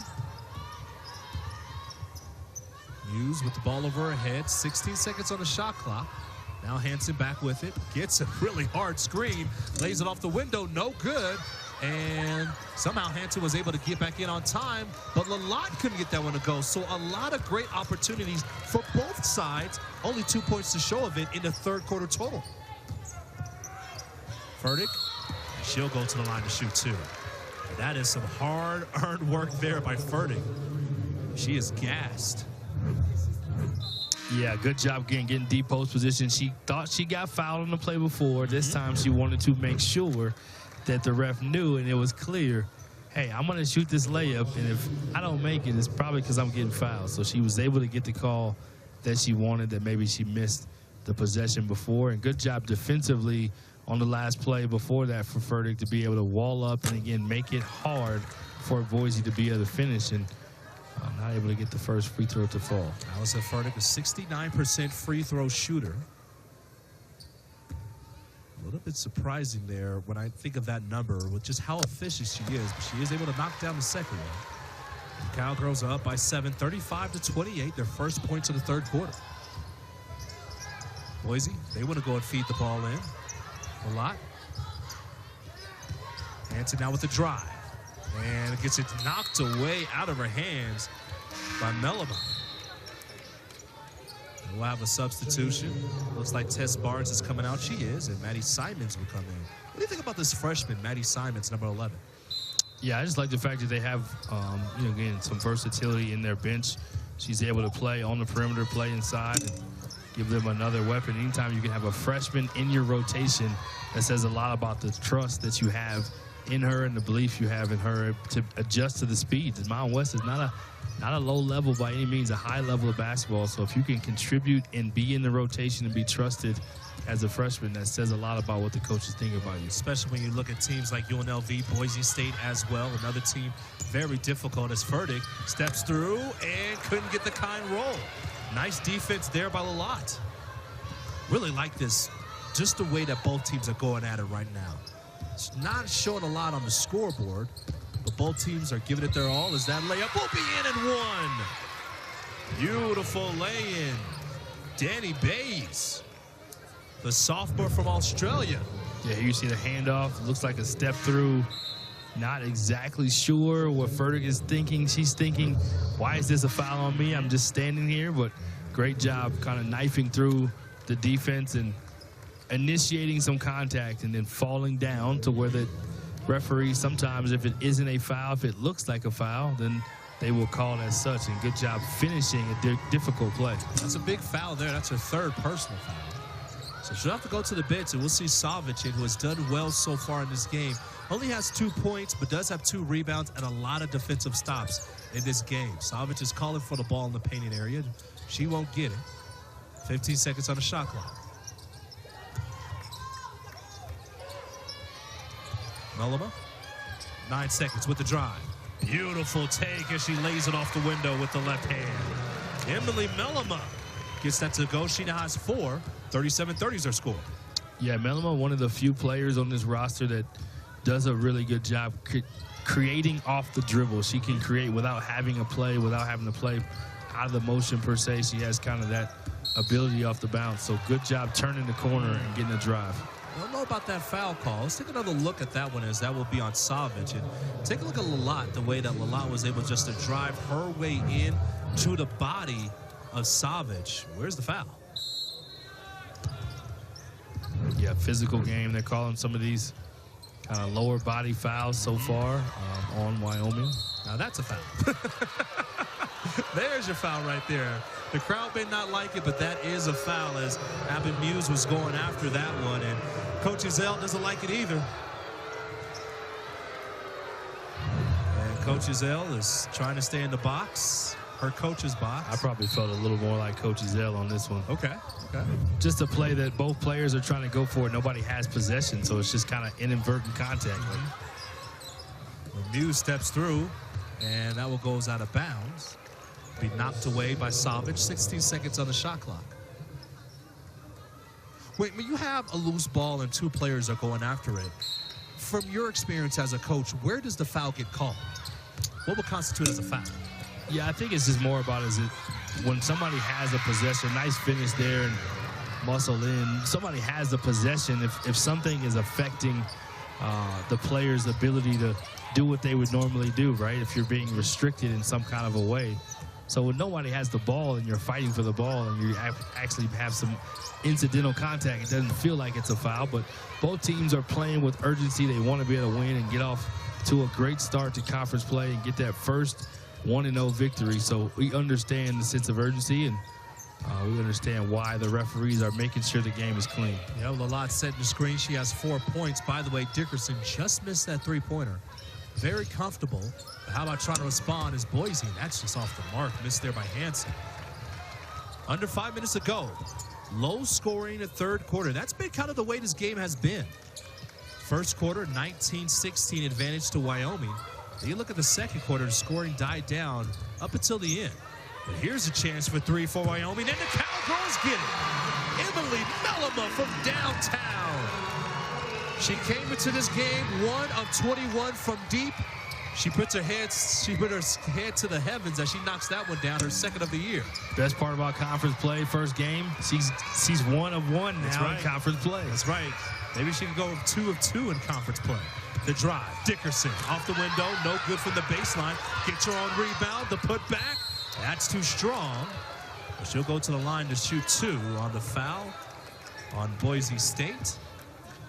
Hughes with the ball over her head. 16 seconds on the shot clock. Now Hanson back with it. Gets a really hard screen. Lays it off the window. No good. And somehow Hanson was able to get back in on time, but Lalak couldn't get that one to go. So a lot of great opportunities for both sides. Only 2 points to show of it in the third quarter total. Fertig, she'll go to the line to shoot 2. And that is some hard-earned work there by Fertig. She is gassed. Yeah, good job getting deep post position. She thought she got fouled on the play before. This time she wanted to make sure that the ref knew, and it was clear, hey, I'm going to shoot this layup, and if I don't make it, it's probably because I'm getting fouled. So she was able to get the call that she wanted, that maybe she missed the possession before. And good job defensively on the last play before that for Fertig to be able to wall up and, again, make it hard for Boise to be able to finish. And Not able to get the first free throw to fall. Allison Furtick, a 69% free throw shooter. A little bit surprising there when I think of that number with just how efficient she is, but she is able to knock down the second one. The Cowgirls are up by 7, 35-28, their first points of the third quarter. Boise, they want to go and feed the ball in a lot. Hanson now with the drive. And it gets it knocked away out of her hands by Mellema. We'll have a substitution. Looks like Tess Barnes is coming out. She is, and Maddie Simons will come in. What do you think about this freshman, Maddie Simons, number 11? Yeah, I just like the fact that they have, again, some versatility in their bench. She's able to play on the perimeter, play inside, and give them another weapon. Anytime you can have a freshman in your rotation, that says a lot about the trust that you have in her and the belief you have in her to adjust to the speeds. Mountain West is not a low level by any means, a high level of basketball. So if you can contribute and be in the rotation and be trusted as a freshman, that says a lot about what the coaches think about you. Especially when you look at teams like UNLV, Boise State as well, another team very difficult as Furtick steps through and couldn't get the kind roll. Nice defense there by Lalott. Really like this, just the way that both teams are going at it right now. It's not showing a lot on the scoreboard, but both teams are giving it their all as that layup will be in and one. Beautiful lay-in. Danny Bays, the sophomore from Australia. Yeah, here you see the handoff. Looks like a step through. Not exactly sure what Furtick is thinking. She's thinking, why is this a foul on me? I'm just standing here, but great job kind of knifing through the defense and initiating some contact and then falling down to where the referee, sometimes if it isn't a foul, if it looks like a foul, then they will call it as such. And good job finishing a difficult play. That's a big foul there. That's her third personal foul. So she'll have to go to the bench, and we'll see Savic, who has done well so far in this game. Only has 2 points, but does have 2 rebounds and a lot of defensive stops in this game. Savic is calling for the ball in the painted area. She won't get it. 15 seconds on the shot clock. Mellema, 9 seconds with the drive. Beautiful take as she lays it off the window with the left hand. Emily Mellema gets that to go. She now has 4. 37-30 is her score. Yeah, Mellema, one of the few players on this roster that does a really good job creating off the dribble. She can create without having a play, without having to play out of the motion per se. She has kind of that ability off the bounce. So good job turning the corner and getting a drive. I don't know about that foul call. Let's take another look at that one, as that will be on Savic. And take a look at Lalott, the way that Lalott was able just to drive her way in to the body of Savic. Where's the foul? Yeah, physical game. They're calling some of these kind of lower body fouls so far on Wyoming. Now that's a foul. There's your foul right there. The crowd may not like it, but that is a foul, as Abby Muse was going after that one, and Coach Ezell doesn't like it either. And Coach Ezell is trying to stay in the box, her coach's box. I probably felt a little more like Coach Ezell on this one. Okay. Just a play that both players are trying to go for it. Nobody has possession, so it's just kind of inadvertent contact. When Muse steps through, and that one goes out of bounds. Be knocked away by Savic. 16 seconds on the shot clock. Wait, when you have a loose ball and 2 players are going after it, from your experience as a coach, where does the foul get called? What would constitute as a foul? Yeah, I think it's just more about when somebody has a possession, nice finish there and muscle in. Somebody has the possession. If something is affecting the player's ability to do what they would normally do, right? If you're being restricted in some kind of a way. So when nobody has the ball and you're fighting for the ball and you actually have some incidental contact, it doesn't feel like it's a foul, but both teams are playing with urgency. They want to be able to win and get off to a great start to conference play and get that first 1-0 victory. So we understand the sense of urgency, and we understand why the referees are making sure the game is clean. Yeah, Lalott setting the screen. She has 4 points. By the way, Dickerson just missed that 3-pointer. Very comfortable. But how about trying to respond as Boise? That's just off the mark. Missed there by Hanson. Under 5 minutes to go. Low scoring at third quarter. That's been kind of the way this game has been. First quarter, 19-16 advantage to Wyoming. You look at the second quarter, the scoring died down up until the end. But here's a chance for three for Wyoming, and the Cowgirls get it. Emily Mellema from downtown. She came into this game 1 of 21 from deep. She put her head to the heavens as she knocks that one down, her second of the year. Best part about conference play, first game, she's 1 of 1 now in conference play. That's right. Maybe she can go 2 of 2 in conference play. The drive, Dickerson off the window, no good from the baseline. Gets her on rebound, the put back. That's too strong. But she'll go to the line to shoot 2 on the foul on Boise State.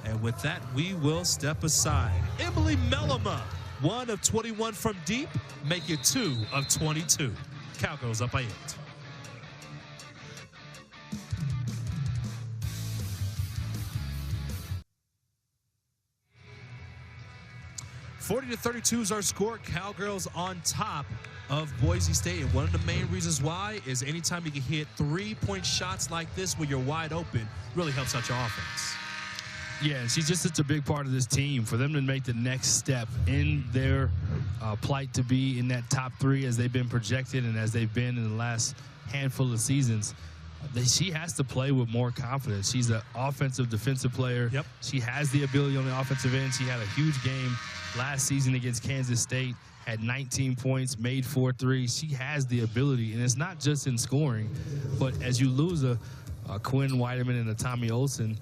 And with that, we will step aside. Emily Mellema, 1 of 21 from deep, make it 2 of 22. Cowgirls up by 8. 40-32 is our score. Cowgirls on top of Boise State. And one of the main reasons why is anytime you can hit 3-point shots like this when you're wide open, really helps out your offense. Yeah, and she's just such a big part of this team. For them to make the next step in their plight to be in that top 3 as they've been projected and as they've been in the last handful of seasons, she has to play with more confidence. She's an offensive, defensive player. Yep. She has the ability on the offensive end. She had a huge game last season against Kansas State, had 19 points, made 4 threes. She has the ability, and it's not just in scoring, but as you lose a Quinn Weideman and a Tommy Olsen,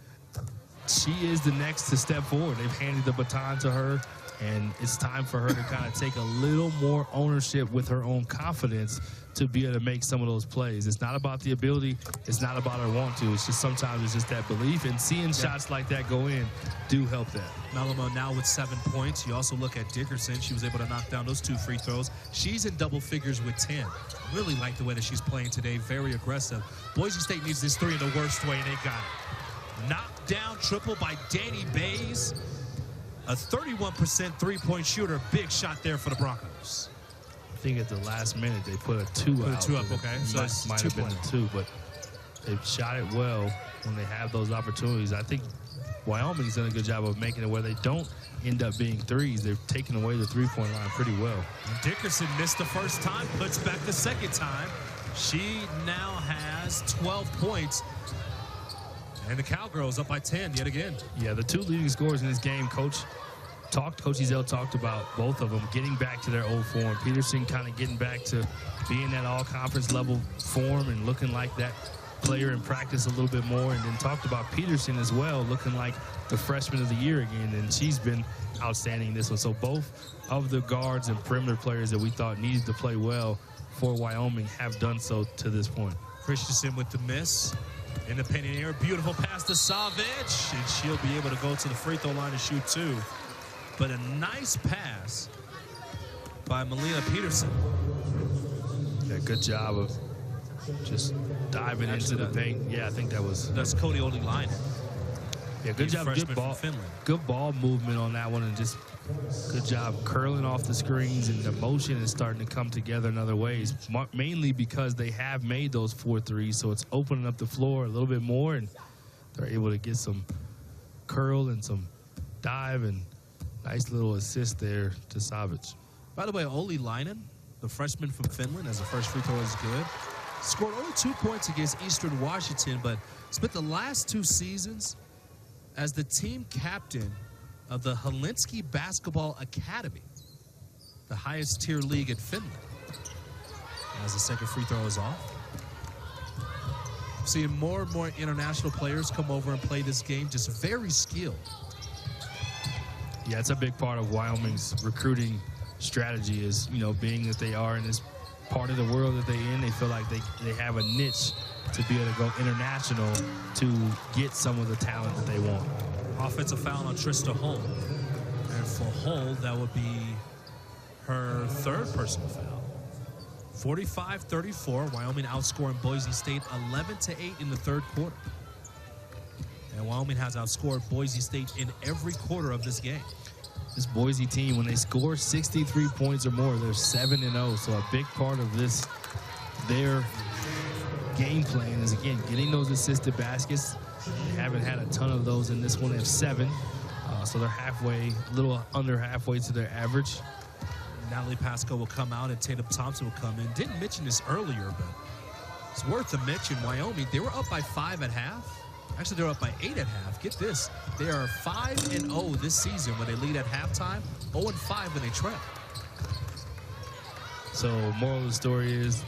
she is the next to step forward. They've handed the baton to her, and it's time for her to kind of take a little more ownership with her own confidence to be able to make some of those plays. It's not about the ability. It's not about her want to. It's just sometimes it's just that belief, and seeing shots like that go in do help that. Mellema now with 7 points. You also look at Dickerson. She was able to knock down those 2 free throws. She's in double figures with 10. Really like the way that she's playing today. Very aggressive. Boise State needs this 3 in the worst way, and they got it. Knocked down triple by Danny Bays. A 31% three-point shooter. Big shot there for the Broncos. I think at the last minute they put a 2 out. 2 up, okay. So it might have been a 2, but they've shot it well when they have those opportunities. I think Wyoming's done a good job of making it where they don't end up being threes. They've taken away the three-point line pretty well. Dickerson missed the first time, puts back the second time. She now has 12 points. And the Cowgirls up by 10 yet again. Yeah, the 2 leading scorers in this game, Coach Ezell talked about both of them getting back to their old form. Peterson kind of getting back to being that all-conference level form and looking like that player in practice a little bit more. And then talked about Peterson as well, looking like the freshman of the year again. And she's been outstanding in this one. So both of the guards and perimeter players that we thought needed to play well for Wyoming have done so to this point. Christensen with the miss. In the painted air, beautiful pass to Savage, and she'll be able to go to the free throw line and shoot 2. But a nice pass by Melina Peterson. Yeah, good job of just diving into the paint. Yeah, I think that's Cody Olilinen. Yeah, good job. Good ball movement on that one, and just good job curling off the screens, and the motion is starting to come together in other ways, mainly because they have made those 4 threes, so it's opening up the floor a little bit more, and they're able to get some curl and some dive, and nice little assist there to Savage. By the way, Olilinen, the freshman from Finland, as the first free throw is good, scored only 2 points against Eastern Washington, but spent the last 2 seasons as the team captain of the Helsinki Basketball Academy, the highest tier league in Finland. As the second free throw is off. Seeing more and more international players come over and play this game, just very skilled. Yeah, it's a big part of Wyoming's recruiting strategy is, being that they are in this part of the world that they're in, they feel like they have a niche to be able to go international to get some of the talent that they want. Offensive foul on Trista Hull. And for Hull, that would be her 3rd personal foul. 45-34, Wyoming outscoring Boise State 11-8 in the 3rd quarter. And Wyoming has outscored Boise State in every quarter of this game. This Boise team, when they score 63 points or more, they're 7-0. So a big part of their game plan is, again, getting those assisted baskets. They haven't had a ton of those in this one. They have 7. So they're a little under halfway to their average. Natalie Pasco will come out and Tatum Thompson will come in. Didn't mention this earlier, but it's worth a mention. Wyoming, they were up by 5 at half. Actually, they're up by 8 at half. Get this. They are 5-0 this season when they lead at halftime, 0-5 when they trail. So, moral of the story is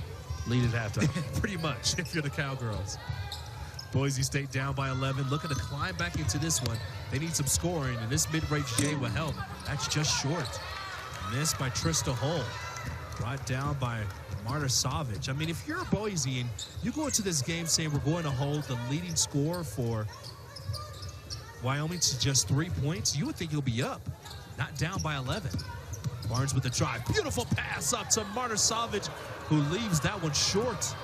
lead at halftime. Pretty much, if you're the Cowgirls. Boise State down by 11, looking to climb back into this one. They need some scoring, and this mid-range J will help. That's just short. Missed by Trista Hull. Brought down by Marta Savage. I mean, if you're Boise and you go into this game saying we're going to hold the leading score for Wyoming to just 3 points, you would think you'll be up, not down by 11. Barnes with the drive. Beautiful pass up to Marta Savage, who leaves that one short.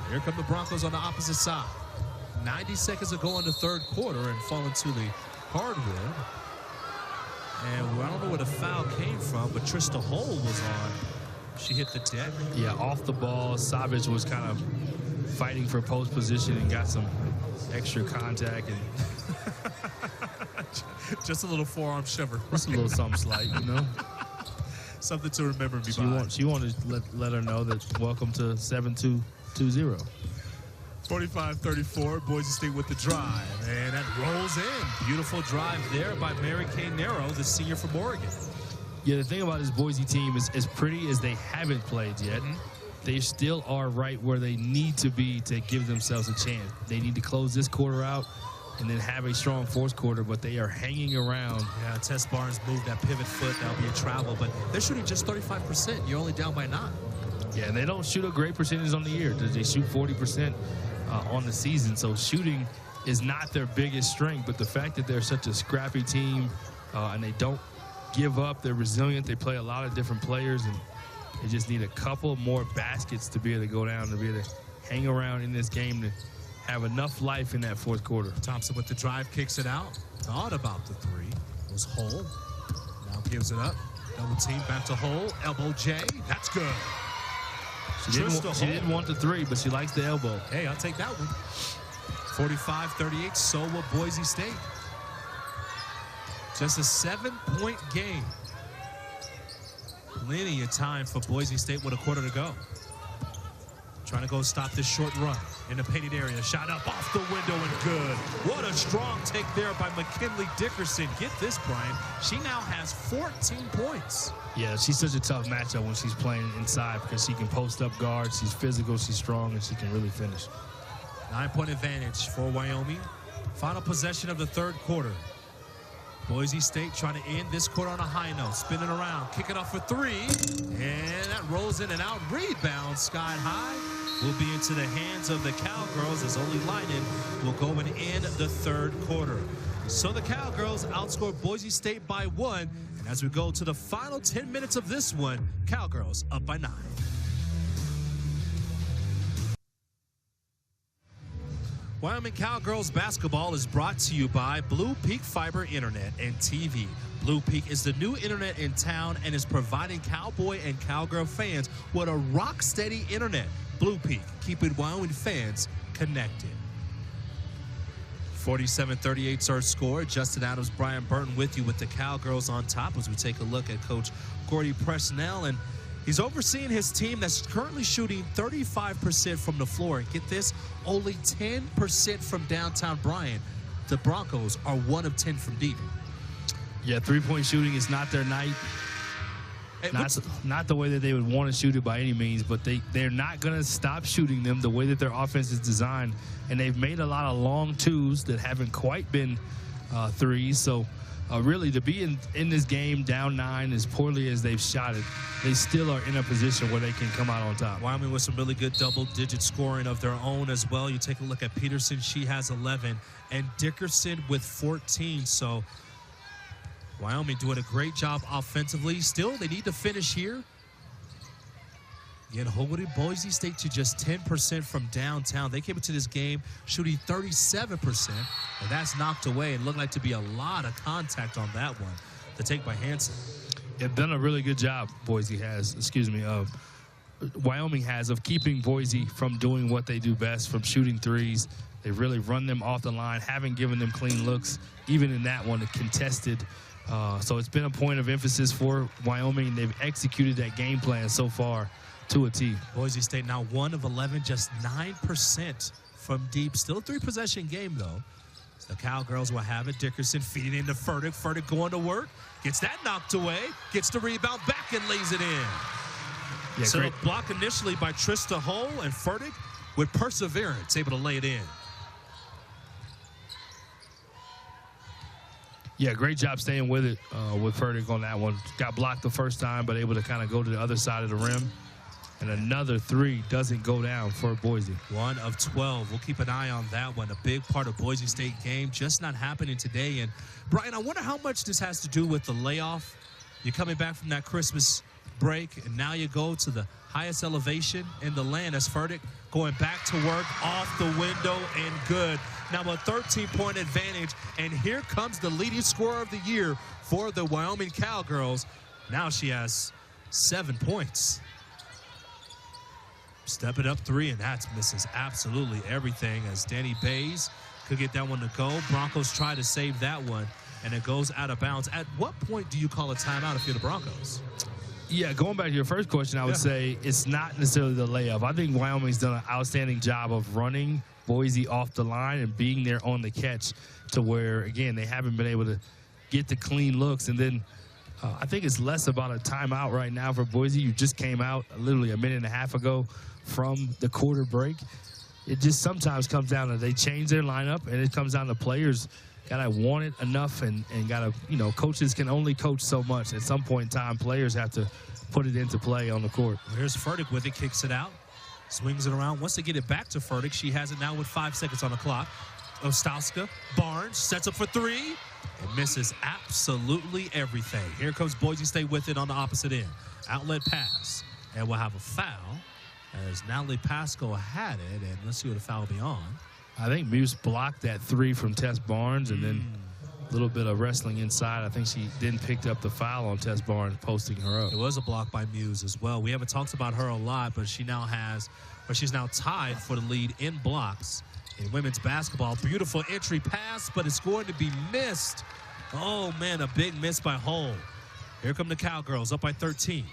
Here come the Broncos on the opposite side. 90 seconds to go in the third quarter and falling to the hardwood. And I don't know where the foul came from, but Trista Hull was on. She hit the deck. Yeah, off the ball. Savage was kind of fighting for post position and got some extra contact. And just a little forearm shiver. Just a little something slight, you know? Something to remember me by. She wanted to let her know that welcome to 7-2-2-0. 45-34, Boise State with the drive, and that rolls in. Beautiful drive there by Mary Kay Narrow, the senior from Oregon. Yeah, the thing about this Boise team is as pretty as they haven't played yet, they still are right where they need to be to give themselves a chance. They need to close this quarter out and then have a strong fourth quarter, but they are hanging around. Yeah, Tess Barnes moved that pivot foot. That'll be a travel, but they're shooting just 35%. You're only down by 9. Yeah, and they don't shoot a great percentage on the year. They shoot 40% on the season, so shooting is not their biggest strength, but the fact that they're such a scrappy team and they don't give up, they're resilient, they play a lot of different players, and they just need a couple more baskets to be able to go down, to be able to hang around in this game to have enough life in that fourth quarter. Thompson with the drive, kicks it out. Thought about the three. Was Hull. Now gives it up. Double team back to Hull. Elbow J. That's good. She didn't want the three, but she likes the elbow. Hey, I'll take that one. 45-38, so will Boise State. Just a 7-point game. Plenty of time for Boise State with a quarter to go. Trying to go stop this short run in the painted area. Shot up off the window and good. What a strong take there by McKinley Dickerson. Get this, Brian. She now has 14 points. Yeah, she's such a tough matchup when she's playing inside because she can post up guard. She's physical, she's strong, and she can really finish. 9-point advantage for Wyoming. Final possession of the third quarter. Boise State trying to end this quarter on a high note. Spinning around, kick it off for three. And that rolls in and out. Rebound sky high. Will be into the hands of the Cowgirls as Oli Leinen will go and end the third quarter. So the Cowgirls outscore Boise State by 1. And as we go to the final 10 minutes of this one, Cowgirls up by 9. Wyoming Cowgirls basketball is brought to you by Blue Peak Fiber Internet and TV. Blue Peak is the new internet in town and is providing Cowboy and Cowgirl fans with a rock-steady internet. Blue Peak, keeping Wyoming fans connected. 47-38 is our score. Justin Adams, Brian Burton with you with the Cowgirls on top as we take a look at Coach Gordy Presnell. And he's overseeing his team that's currently shooting 35% from the floor. And get this, only 10% from downtown Bryan. The Broncos are 1 of 10 from deep. Yeah, three-point shooting is not their night. Not the way that they would want to shoot it by any means, but they're not going to stop shooting them the way that their offense is designed. And they've made a lot of long twos that haven't quite been threes. So really to be in this game down 9 as poorly as they've shot it, they still are in a position where they can come out on top. Wyoming with some really good double-digit scoring of their own as well. You take a look at Peterson, she has 11, and Dickerson with 14. So Wyoming doing a great job offensively. Still, they need to finish here. Again, holding Boise State to just 10% from downtown. They came into this game shooting 37%, and that's knocked away. It looked like to be a lot of contact on that one. The take by Hansen. They've done a really good job, Wyoming has, of keeping Boise from doing what they do best, from shooting threes. They've really run them off the line, haven't given them clean looks. Even in that one, a contested So it's been a point of emphasis for Wyoming. They've executed that game plan so far to a T. Boise State now 1 of 11, just 9% from deep. Still a 3-possession game, though. So the Cowgirls will have it. Dickerson feeding into Furtick. Furtick going to work. Gets that knocked away. Gets the rebound back and lays it in. Yeah, so great. a block initially by Trista Hull, and Furtick with perseverance able to lay it in. Yeah, great job staying with it with Furtick on that one. Got blocked the first time, but able to kind of go to the other side of the rim. And another 3 doesn't go down for Boise. 1 of 12. We'll keep an eye on that one. A big part of Boise State game just not happening today. And, Brian, I wonder how much this has to do with the layoff. You're coming back from that Christmas break, and now you go to the highest elevation in the land as Furtick going back to work, off the window, and good. Now a 13-point advantage, and here comes the leading scorer of the year for the Wyoming Cowgirls. Now she has 7 points. Stepping up 3, and that misses absolutely everything as Danny Bays could get that one to go. Broncos try to save that one, and it goes out of bounds. At what point do you call a timeout if you're the Broncos? Yeah, going back to your first question, I would say it's not necessarily the layup. I think Wyoming's done an outstanding job of running Boise off the line and being there on the catch to where, again, they haven't been able to get the clean looks. And then I think it's less about a timeout right now for Boise. You just came out literally a minute and a half ago from the quarter break. It just sometimes comes down to they change their lineup, and it comes down to players gotta want it enough and gotta, coaches can only coach so much. At some point in time, players have to put it into play on the court. Here's Furtick with it, kicks it out, swings it around, wants to get it back to Furtick. She has it now with 5 seconds on the clock. Ostowska, Barnes sets up for 3 and misses absolutely everything. Here comes Boise State with it on the opposite end. Outlet pass, and we'll have a foul as Natalie Pasco had it, and let's see what the foul will be on. I think Muse blocked that 3 from Tess Barnes, and then a little bit of wrestling inside. I think she then picked up the foul on Tess Barnes, posting her up. It was a block by Muse as well. We haven't talked about her a lot, but she's now tied for the lead in blocks in women's basketball. Beautiful entry pass, but it's going to be missed. Oh, man, a big miss by Hull. Here come the Cowgirls, up by 13.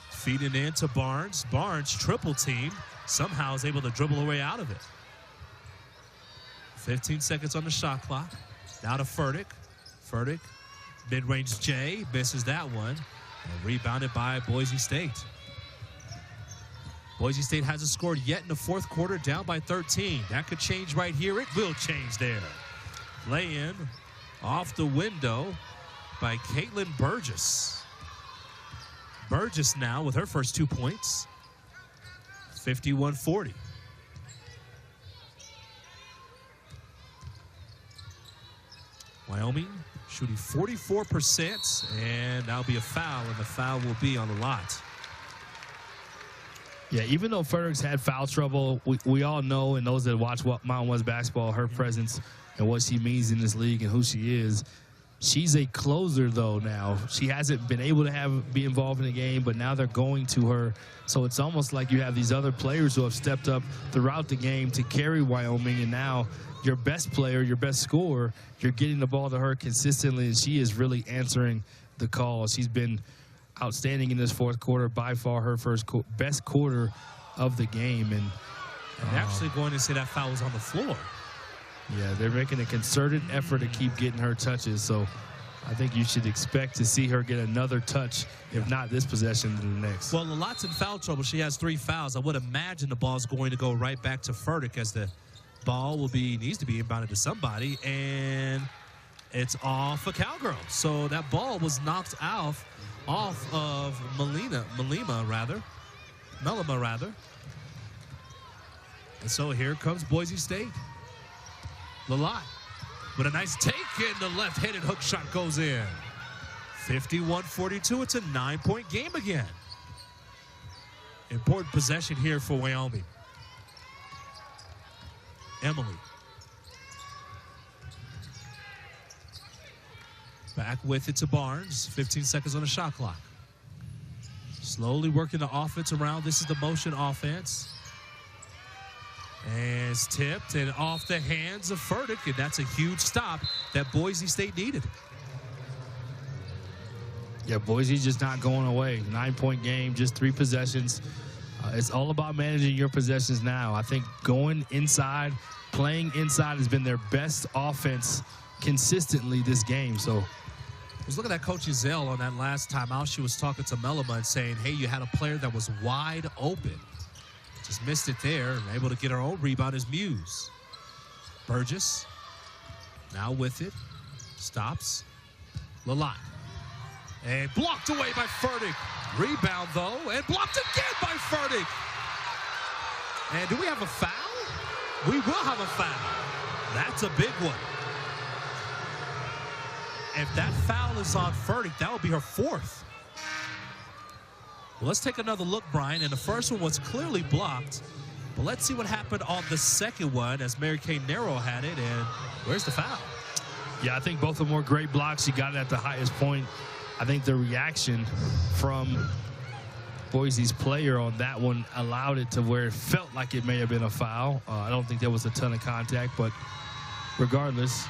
Feeding in to Barnes. Barnes, triple team, somehow is able to dribble her way out of it. 15 seconds on the shot clock. Now to Furtick. Furtick, mid-range J, misses that one. And rebounded by Boise State. Boise State hasn't scored yet in the fourth quarter, down by 13. That could change right here. It will change there. Lay-in off the window by Caitlin Burgess. Burgess now with her first 2 points. 51-40. Wyoming shooting 44%, and that'll be a foul, and the foul will be on the lot. Yeah, even though Furtick's had foul trouble, we all know, and those that watch Mountain West basketball, her presence and what she means in this league and who she is. She's a closer, though, now. She hasn't been able to be involved in the game, but now they're going to her. So it's almost like you have these other players who have stepped up throughout the game to carry Wyoming, and now your best player, your best scorer, you're getting the ball to her consistently, and she is really answering the call. She's been outstanding in this fourth quarter, by far her best quarter of the game. And actually going to say that foul was on the floor. Yeah, they're making a concerted effort to keep getting her touches, so I think you should expect to see her get another touch, if not this possession, then the next. Well, Lalotte's in foul trouble. She has 3 fouls. I would imagine the ball's going to go right back to Furtick as the ball needs to be inbounded to somebody, and it's off a Cowgirl. So that ball was knocked off of Melima rather. And so here comes Boise State. Lalotte with a nice take, and the left-handed hook shot goes in. 51-42. It's a 9-point game again. Important possession here for Wyoming. Emily. Back with it to Barnes. 15 seconds on the shot clock. Slowly working the offense around. This is the motion offense. And it's tipped and off the hands of Furtick, and that's a huge stop that Boise State needed. Yeah, Boise's just not going away. 9-point game, just 3 possessions. It's all about managing your possessions now. I think going inside, playing inside has been their best offense consistently this game. So I was looking at Coach Ezell on that last timeout. She was talking to Melima and saying, hey, you had a player that was wide open. Just missed it there, and able to get her own rebound is Muse. Burgess, now with it, stops. Lalott, and blocked away by Furtick. Rebound, though, and blocked again by Furtick. And do we have a foul? We will have a foul. That's a big one. If that foul is on Furtick, that will be her 4th. Well, let's take another look, Brian. And the first one was clearly blocked. But let's see what happened on the second one as Mary Kay Narrow had it. And where's the foul? Yeah, I think both of them were great blocks. She got it at the highest point. I think the reaction from Boise's player on that one allowed it to where it felt like it may have been a foul. I don't think there was a ton of contact, but regardless,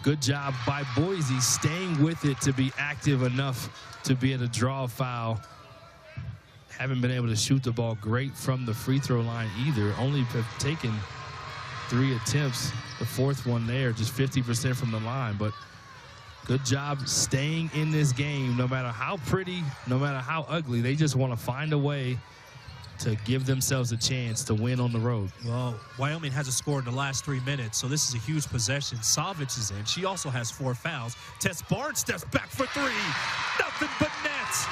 good job by Boise staying with it to be active enough to be able to draw a foul. Haven't been able to shoot the ball great from the free throw line either. Only have taken 3 attempts. The 4th one there, just 50% from the line. But good job staying in this game. No matter how pretty, no matter how ugly, they just want to find a way to give themselves a chance to win on the road. Well, Wyoming hasn't scored in the last 3 minutes, so this is a huge possession. Savage is in. She also has 4 fouls. Tess Barnes steps back for 3. Nothing but nets.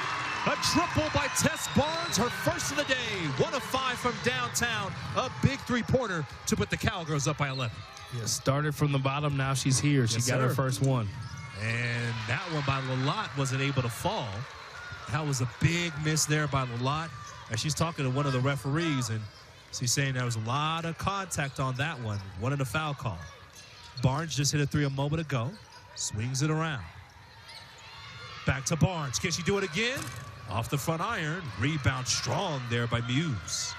A triple by Tess Barnes, her first of the day. 1 of 5 from downtown. A big 3-pointer to put the Cowgirls up by 11. Yeah, started from the bottom. Now she's here. She got her first one. And that one by Lalott wasn't able to fall. That was a big miss there by Lalott. And she's talking to one of the referees, and she's saying there was a lot of contact on that one. One in the foul call. Barnes just hit a 3 a moment ago. Swings it around. Back to Barnes. Can she do it again? Off the front iron. Rebound strong there by Muse.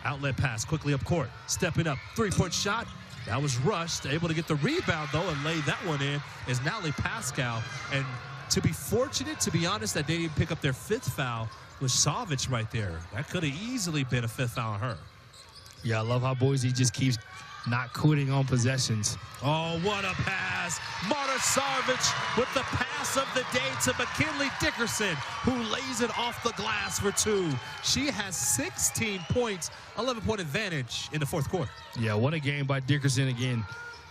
Outlet pass quickly up court. Stepping up. 3-point shot. That was rushed. Able to get the rebound, though, and lay that one in is Natalie Pascal. And to be fortunate, to be honest, that they didn't pick up their 5th foul was Savage right there. That could have easily been a 5th foul on her. Yeah, I love how Boise just keeps not quitting on possessions. Oh, what a pass. Marta Savage with the pass of the day to McKinley Dickerson, who lays it off the glass for 2. She has 16 points, 11-point advantage in the 4th quarter. Yeah, what a game by Dickerson again.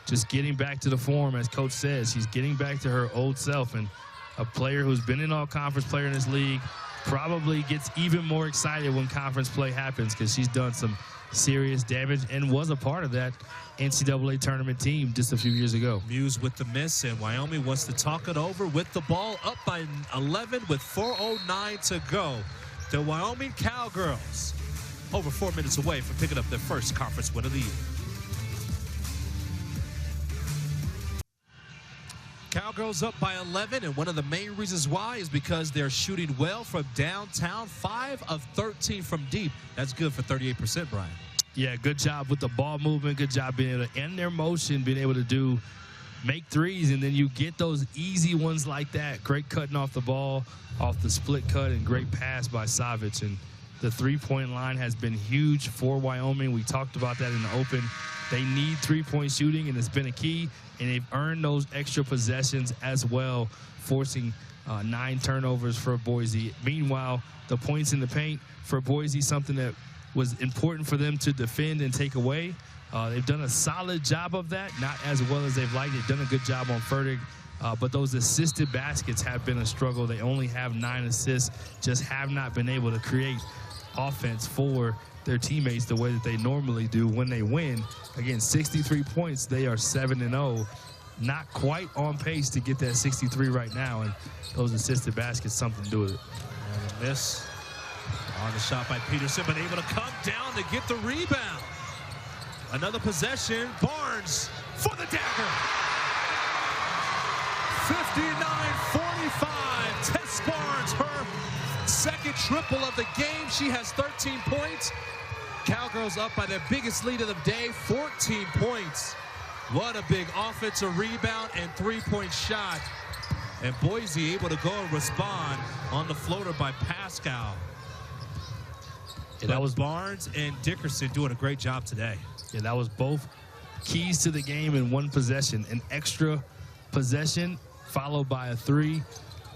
Just getting back to the form, as Coach says. She's getting back to her old self, and a player who's been an all-conference player in this league probably gets even more excited when conference play happens because she's done some serious damage and was a part of that NCAA tournament team just a few years ago. Muse with the miss, and Wyoming wants to talk it over with the ball up by 11 with 4:09 to go. The Wyoming Cowgirls over 4 minutes away from picking up their first conference win of the year. Cowgirls up by 11, and one of the main reasons why is because they're shooting well from downtown. 5 of 13 from deep. That's good for 38%, Brian. Yeah, good job with the ball movement. Good job being able to end their motion, being able to make threes, and then you get those easy ones like that. Great cutting off the ball, off the split cut, and great pass by Savage. And the 3-point line has been huge for Wyoming. We talked about that in the open. They need 3-point shooting, and it's been a key. And they've earned those extra possessions as well, forcing 9 turnovers for Boise. Meanwhile, the points in the paint for Boise, something that was important for them to defend and take away. They've done a solid job of that, not as well as they've liked. They've done a good job on Furtick, but those assisted baskets have been a struggle. They only have 9 assists, just have not been able to create offense for their teammates the way that they normally do when they win. Again, 63 points, they are 7-0. Not quite on pace to get that 63 right now, and those assisted baskets, something to do with it. And a miss on the shot by Peterson, but able to come down to get the rebound. Another possession, Barnes for the dagger. 59-45, Tess Barnes, her second triple of the game. She has 13 points. Cowgirls up by their biggest lead of the day, 14 points. What a big offensive rebound and three-point shot. And Boise able to go and respond on the floater by Pascal. Yeah, that was Barnes and Dickerson doing a great job today. Yeah, that was both keys to the game in one possession. An extra possession followed by a three.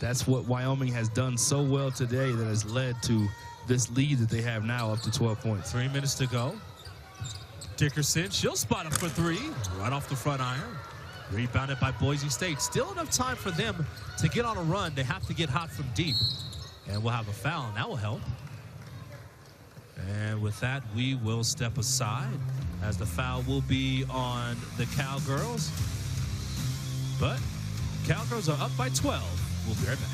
That's what Wyoming has done so well today that has led to this lead that they have now up to 12 points. 3 minutes to go. Dickerson, she'll spot up for three. Right off the front iron. Rebounded by Boise State. Still enough time for them to get on a run. They have to get hot from deep. And we'll have a foul, and that will help. And with that, we will step aside as the foul will be on the Cowgirls. But Cowgirls are up by 12. We'll be right back.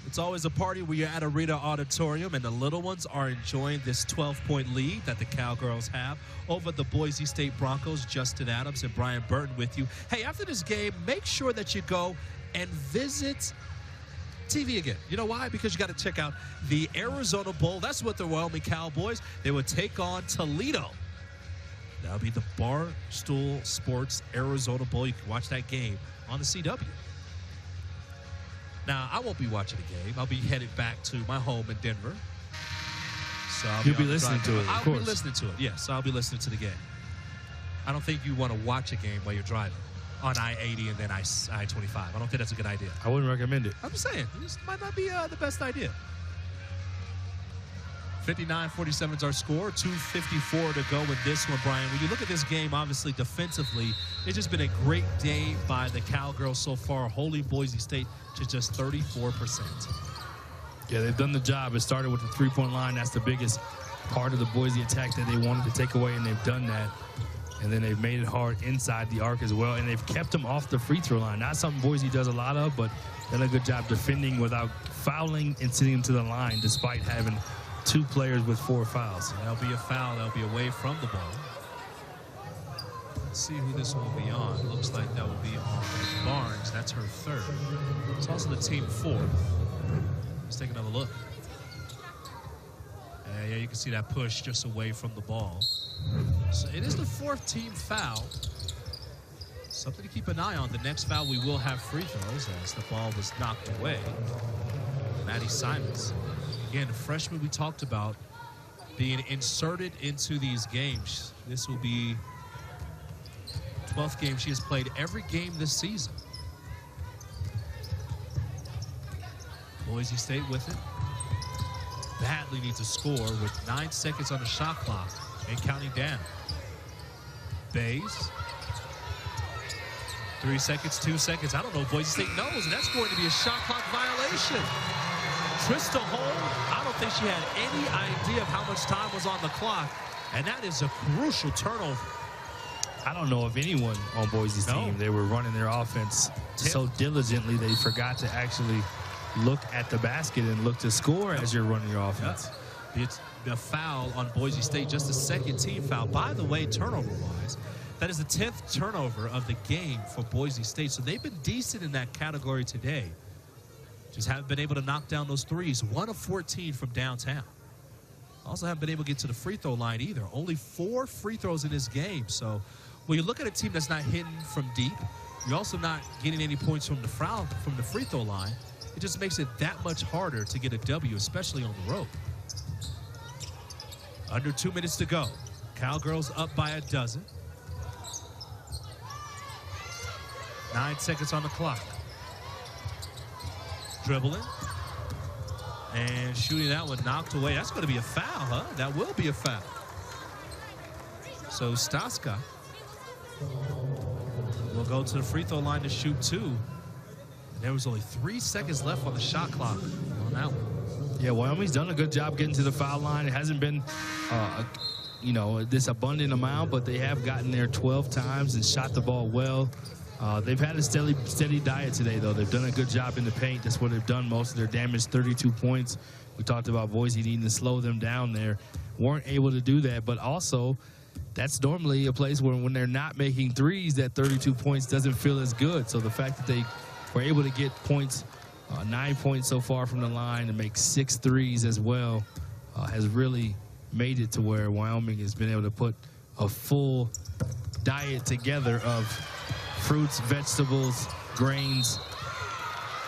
It's always a party where you're at Arena-Auditorium, and the little ones are enjoying this 12-point lead that the Cowgirls have over the Boise State Broncos. Justin Adams and Brian Burton with you. Hey, after this game, make sure that you go and visit TV again. You know why? Because you got to check out the Arizona Bowl. That's what the Wyoming Cowboys, they would take on Toledo. That'll be the Barstool Sports Arizona Bowl. You can watch that game on the CW. Now, I won't be watching the game. I'll be headed back to my home in Denver. So You'll be listening to it, of I'll course. be listening to it, yes. I'll be listening to the game. I don't think you want to watch a game while you're driving on I-80 and then I-25. I don't think that's a good idea. I wouldn't recommend it. I'm just saying, this might not be the best idea. 59-47 is our score. 2:54 to go with this one, Brian. When you look at this game, obviously, defensively, it's just been a great day by the Cowgirls so far, holding Boise State to just 34%. Yeah, they've done the job. It started with the three-point line. That's the biggest part of the Boise attack that they wanted to take away, and they've done that. And then they've made it hard inside the arc as well, and they've kept them off the free throw line. Not something Boise does a lot of, but done a good job defending without fouling and sending them to the line, despite having two players with 4 fouls. That'll be a foul. That'll be away from the ball. Let's see who this will be on. Looks like that will be on Barnes. That's her third. It's also the team fourth. Let's take another look. Yeah, you can see that push just away from the ball. So it is the fourth team foul. Something to keep an eye on. The next foul, we will have free throws as the ball was knocked away. Maddie Simons. Again, the freshman we talked about being inserted into these games. This will be 12th game she has played every game this season. Boise State with it. Badly needs a score with 9 seconds on the shot clock and counting down. Bays. 3 seconds, 2 seconds. I don't know if Boise State knows, and that's going to be a shot clock violation. Trista Hole, I don't think she had any idea of how much time was on the clock, and that is a crucial turnover. I don't know if anyone on Boise's team, they were running their offense so diligently they forgot to actually look at the basket and look to score as you're running your offense. It's a foul on Boise State, just a second team foul. By the way, turnover-wise, that is the 10th turnover of the game for Boise State, so they've been decent in that category today. Just haven't been able to knock down those threes. 1 of 14 from downtown. Also haven't been able to get to the free throw line either. Only 4 free throws in this game. So when you look at a team that's not hitting from deep, you're also not getting any points from the free throw line. It just makes it that much harder to get a W, especially on the road. Under 2 minutes to go. Cowgirls up by 12. 9 seconds on the clock. Dribbling. And shooting that one knocked away. That's going to be a foul, huh? That will be a foul. So Staska will go to the free throw line to shoot 2. And there was only 3 seconds left on the shot clock on that one. Yeah, Wyoming's done a good job getting to the foul line. It hasn't been, this abundant amount, but they have gotten there 12 times and shot the ball well. They've had a steady diet today, though. They've done a good job in the paint. That's where they've done most of their damage, 32 points. We talked about Boise needing to slow them down there. Weren't able to do that, but also that's normally a place where when they're not making threes, that 32 points doesn't feel as good. So the fact that they were able to get points 9 points so far from the line and make 6 threes as well, has really made it to where Wyoming has been able to put a full diet together of fruits, vegetables, grains,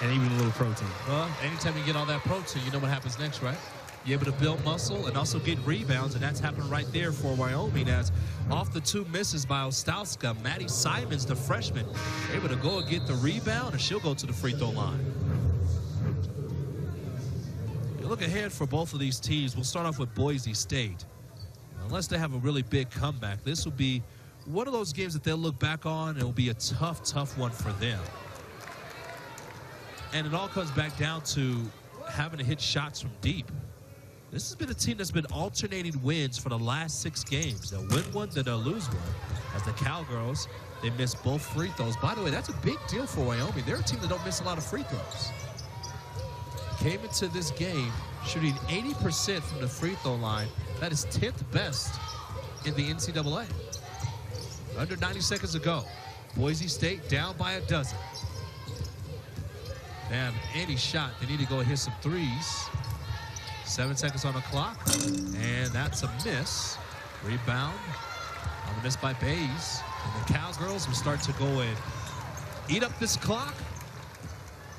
and even a little protein. Well, anytime you get all that protein, you know what happens next, right? You're able to build muscle and also get rebounds, and that's happened right there for Wyoming as off the 2 misses by Ostowska, Maddie Simons, the freshman, able to go and get the rebound, and she'll go to the free throw line. You look ahead for both of these teams. We'll start off with Boise State. Unless they have a really big comeback, this will be one of those games that they'll look back on, and it will be a tough, tough one for them. And it all comes back down to having to hit shots from deep. This has been a team that's been alternating wins for the last 6 games. They'll win one, then they'll lose one. As the Cowgirls, they missed both free throws. By the way, that's a big deal for Wyoming. They're a team that don't miss a lot of free throws. Came into this game shooting 80% from the free throw line. That is 10th best in the NCAA. Under 90 seconds to go. Boise State down by a dozen. They have any shot. They need to go hit some threes. 7 seconds on the clock, and that's a miss. Rebound on the miss by Bays. And the Cowgirls will start to go and eat up this clock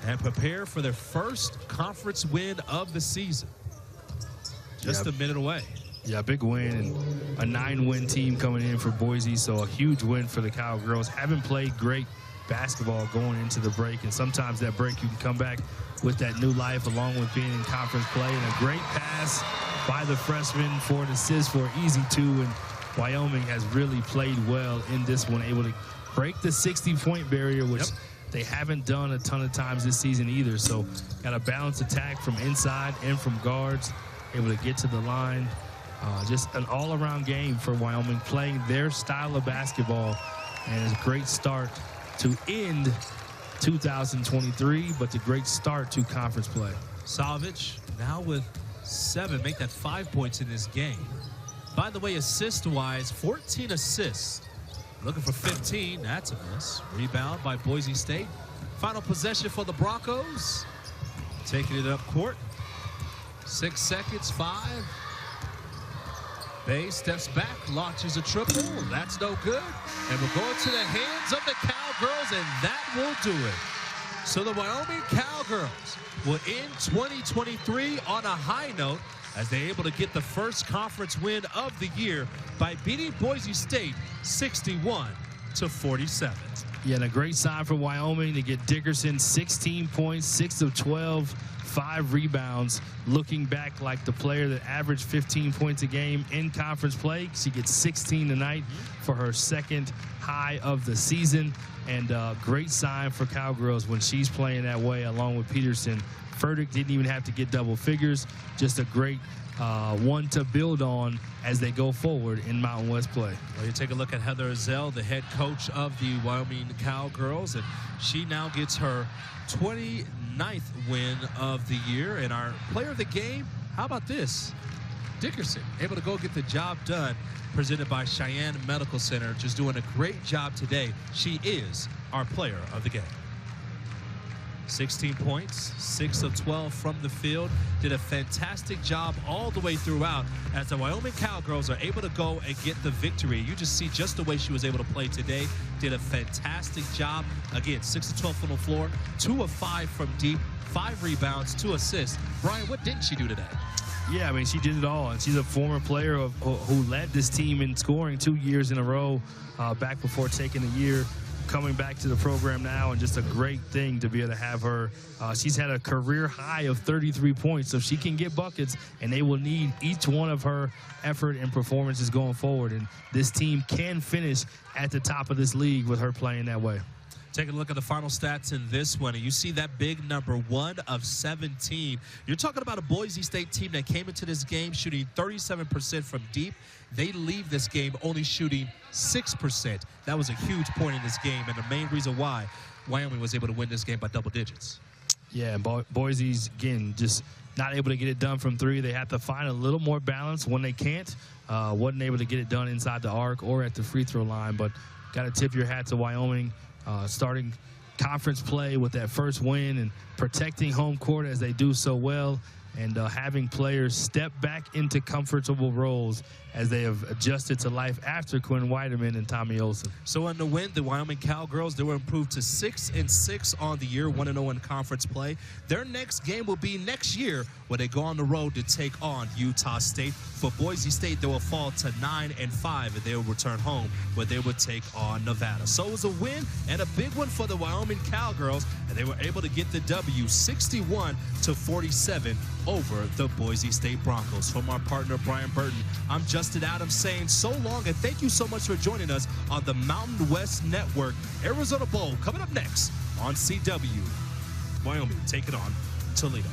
and prepare for their first conference win of the season. Just a minute away. Yeah, big win, and a 9-win team coming in for Boise, so a huge win for the Cowgirls. Haven't played great basketball going into the break, and sometimes that break you can come back with that new life along with being in conference play. And a great pass by the freshman for an assist for an easy 2, and Wyoming has really played well in this one, able to break the 60-point barrier, which they haven't done a ton of times this season either. So got a balanced attack from inside and from guards, able to get to the line. Just an all-around game for Wyoming, playing their style of basketball, and it's a great start to end 2023, but a great start to conference play. Salvage now with 7, make that 5 points in this game. By the way, assist-wise, 14 assists. Looking for 15, that's a miss. Rebound by Boise State. Final possession for the Broncos. Taking it up court. 6 seconds, 5. Bay steps back, launches a triple. That's no good. And we'll go into the hands of the Cowgirls, and that will do it. So the Wyoming Cowgirls will end 2023 on a high note as they're able to get the first conference win of the year by beating Boise State 61-47. Yeah, and a great sign for Wyoming to get Dickerson 16 points, 6 of 12, 5 rebounds, looking back like the player that averaged 15 points a game in conference play. She gets 16 tonight for her 2nd high of the season, and great sign for Cowgirls when she's playing that way along with Peterson. Furtick didn't even have to get double figures, just a great one to build on as they go forward in Mountain West play. Well, you take a look at Heather Zell, the head coach of the Wyoming Cowgirls, and she now gets her 29th win of the year. And our player of the game, how about this? Dickerson, able to go get the job done, presented by Cheyenne Medical Center, just doing a great job today. She is our player of the game. 16 points, 6 of 12 from the field. Did a fantastic job all the way throughout as the Wyoming Cowgirls are able to go and get the victory. You just see just the way she was able to play today. Did a fantastic job. Again, 6 of 12 from the floor, 2 of 5 from deep, 5 rebounds, 2 assists. Brian, what didn't she do today? Yeah, I mean, she did it all, and she's a former player who led this team in scoring 2 years in a row back before taking a year. Coming back to the program now, and just a great thing to be able to have her. She's had a career high of 33 points, so she can get buckets, and they will need each one of her effort and performances going forward. And this team can finish at the top of this league with her playing that way. Taking a look at the final stats in this one, and you see that big number, 1 of 17. You're talking about a Boise State team that came into this game shooting 37% from deep. They leave this game only shooting 6%. That was a huge point in this game, and the main reason why Wyoming was able to win this game by double digits. Yeah, Boise's, again, just not able to get it done from 3. They have to find a little more balance when they can't. Wasn't able to get it done inside the arc or at the free throw line, but got to tip your hat to Wyoming. Starting conference play with that first win and protecting home court as they do so well, and having players step back into comfortable roles as they have adjusted to life after Quinn Weiderman and Tommy Olson. So in the win, the Wyoming Cowgirls, they were improved to 6-6 on the year, 1-0 in conference play. Their next game will be next year where they go on the road to take on Utah State. For Boise State, they will fall to 9-5, and they will return home where they would take on Nevada. So it was a win and a big one for the Wyoming Cowgirls, and they were able to get the W 61-47 over the Boise State Broncos. From our partner, Brian Burton, I'm Justin Adams saying so long, and thank you so much for joining us on the Mountain West Network. Arizona Bowl coming up next on CW. Wyoming take it on Toledo.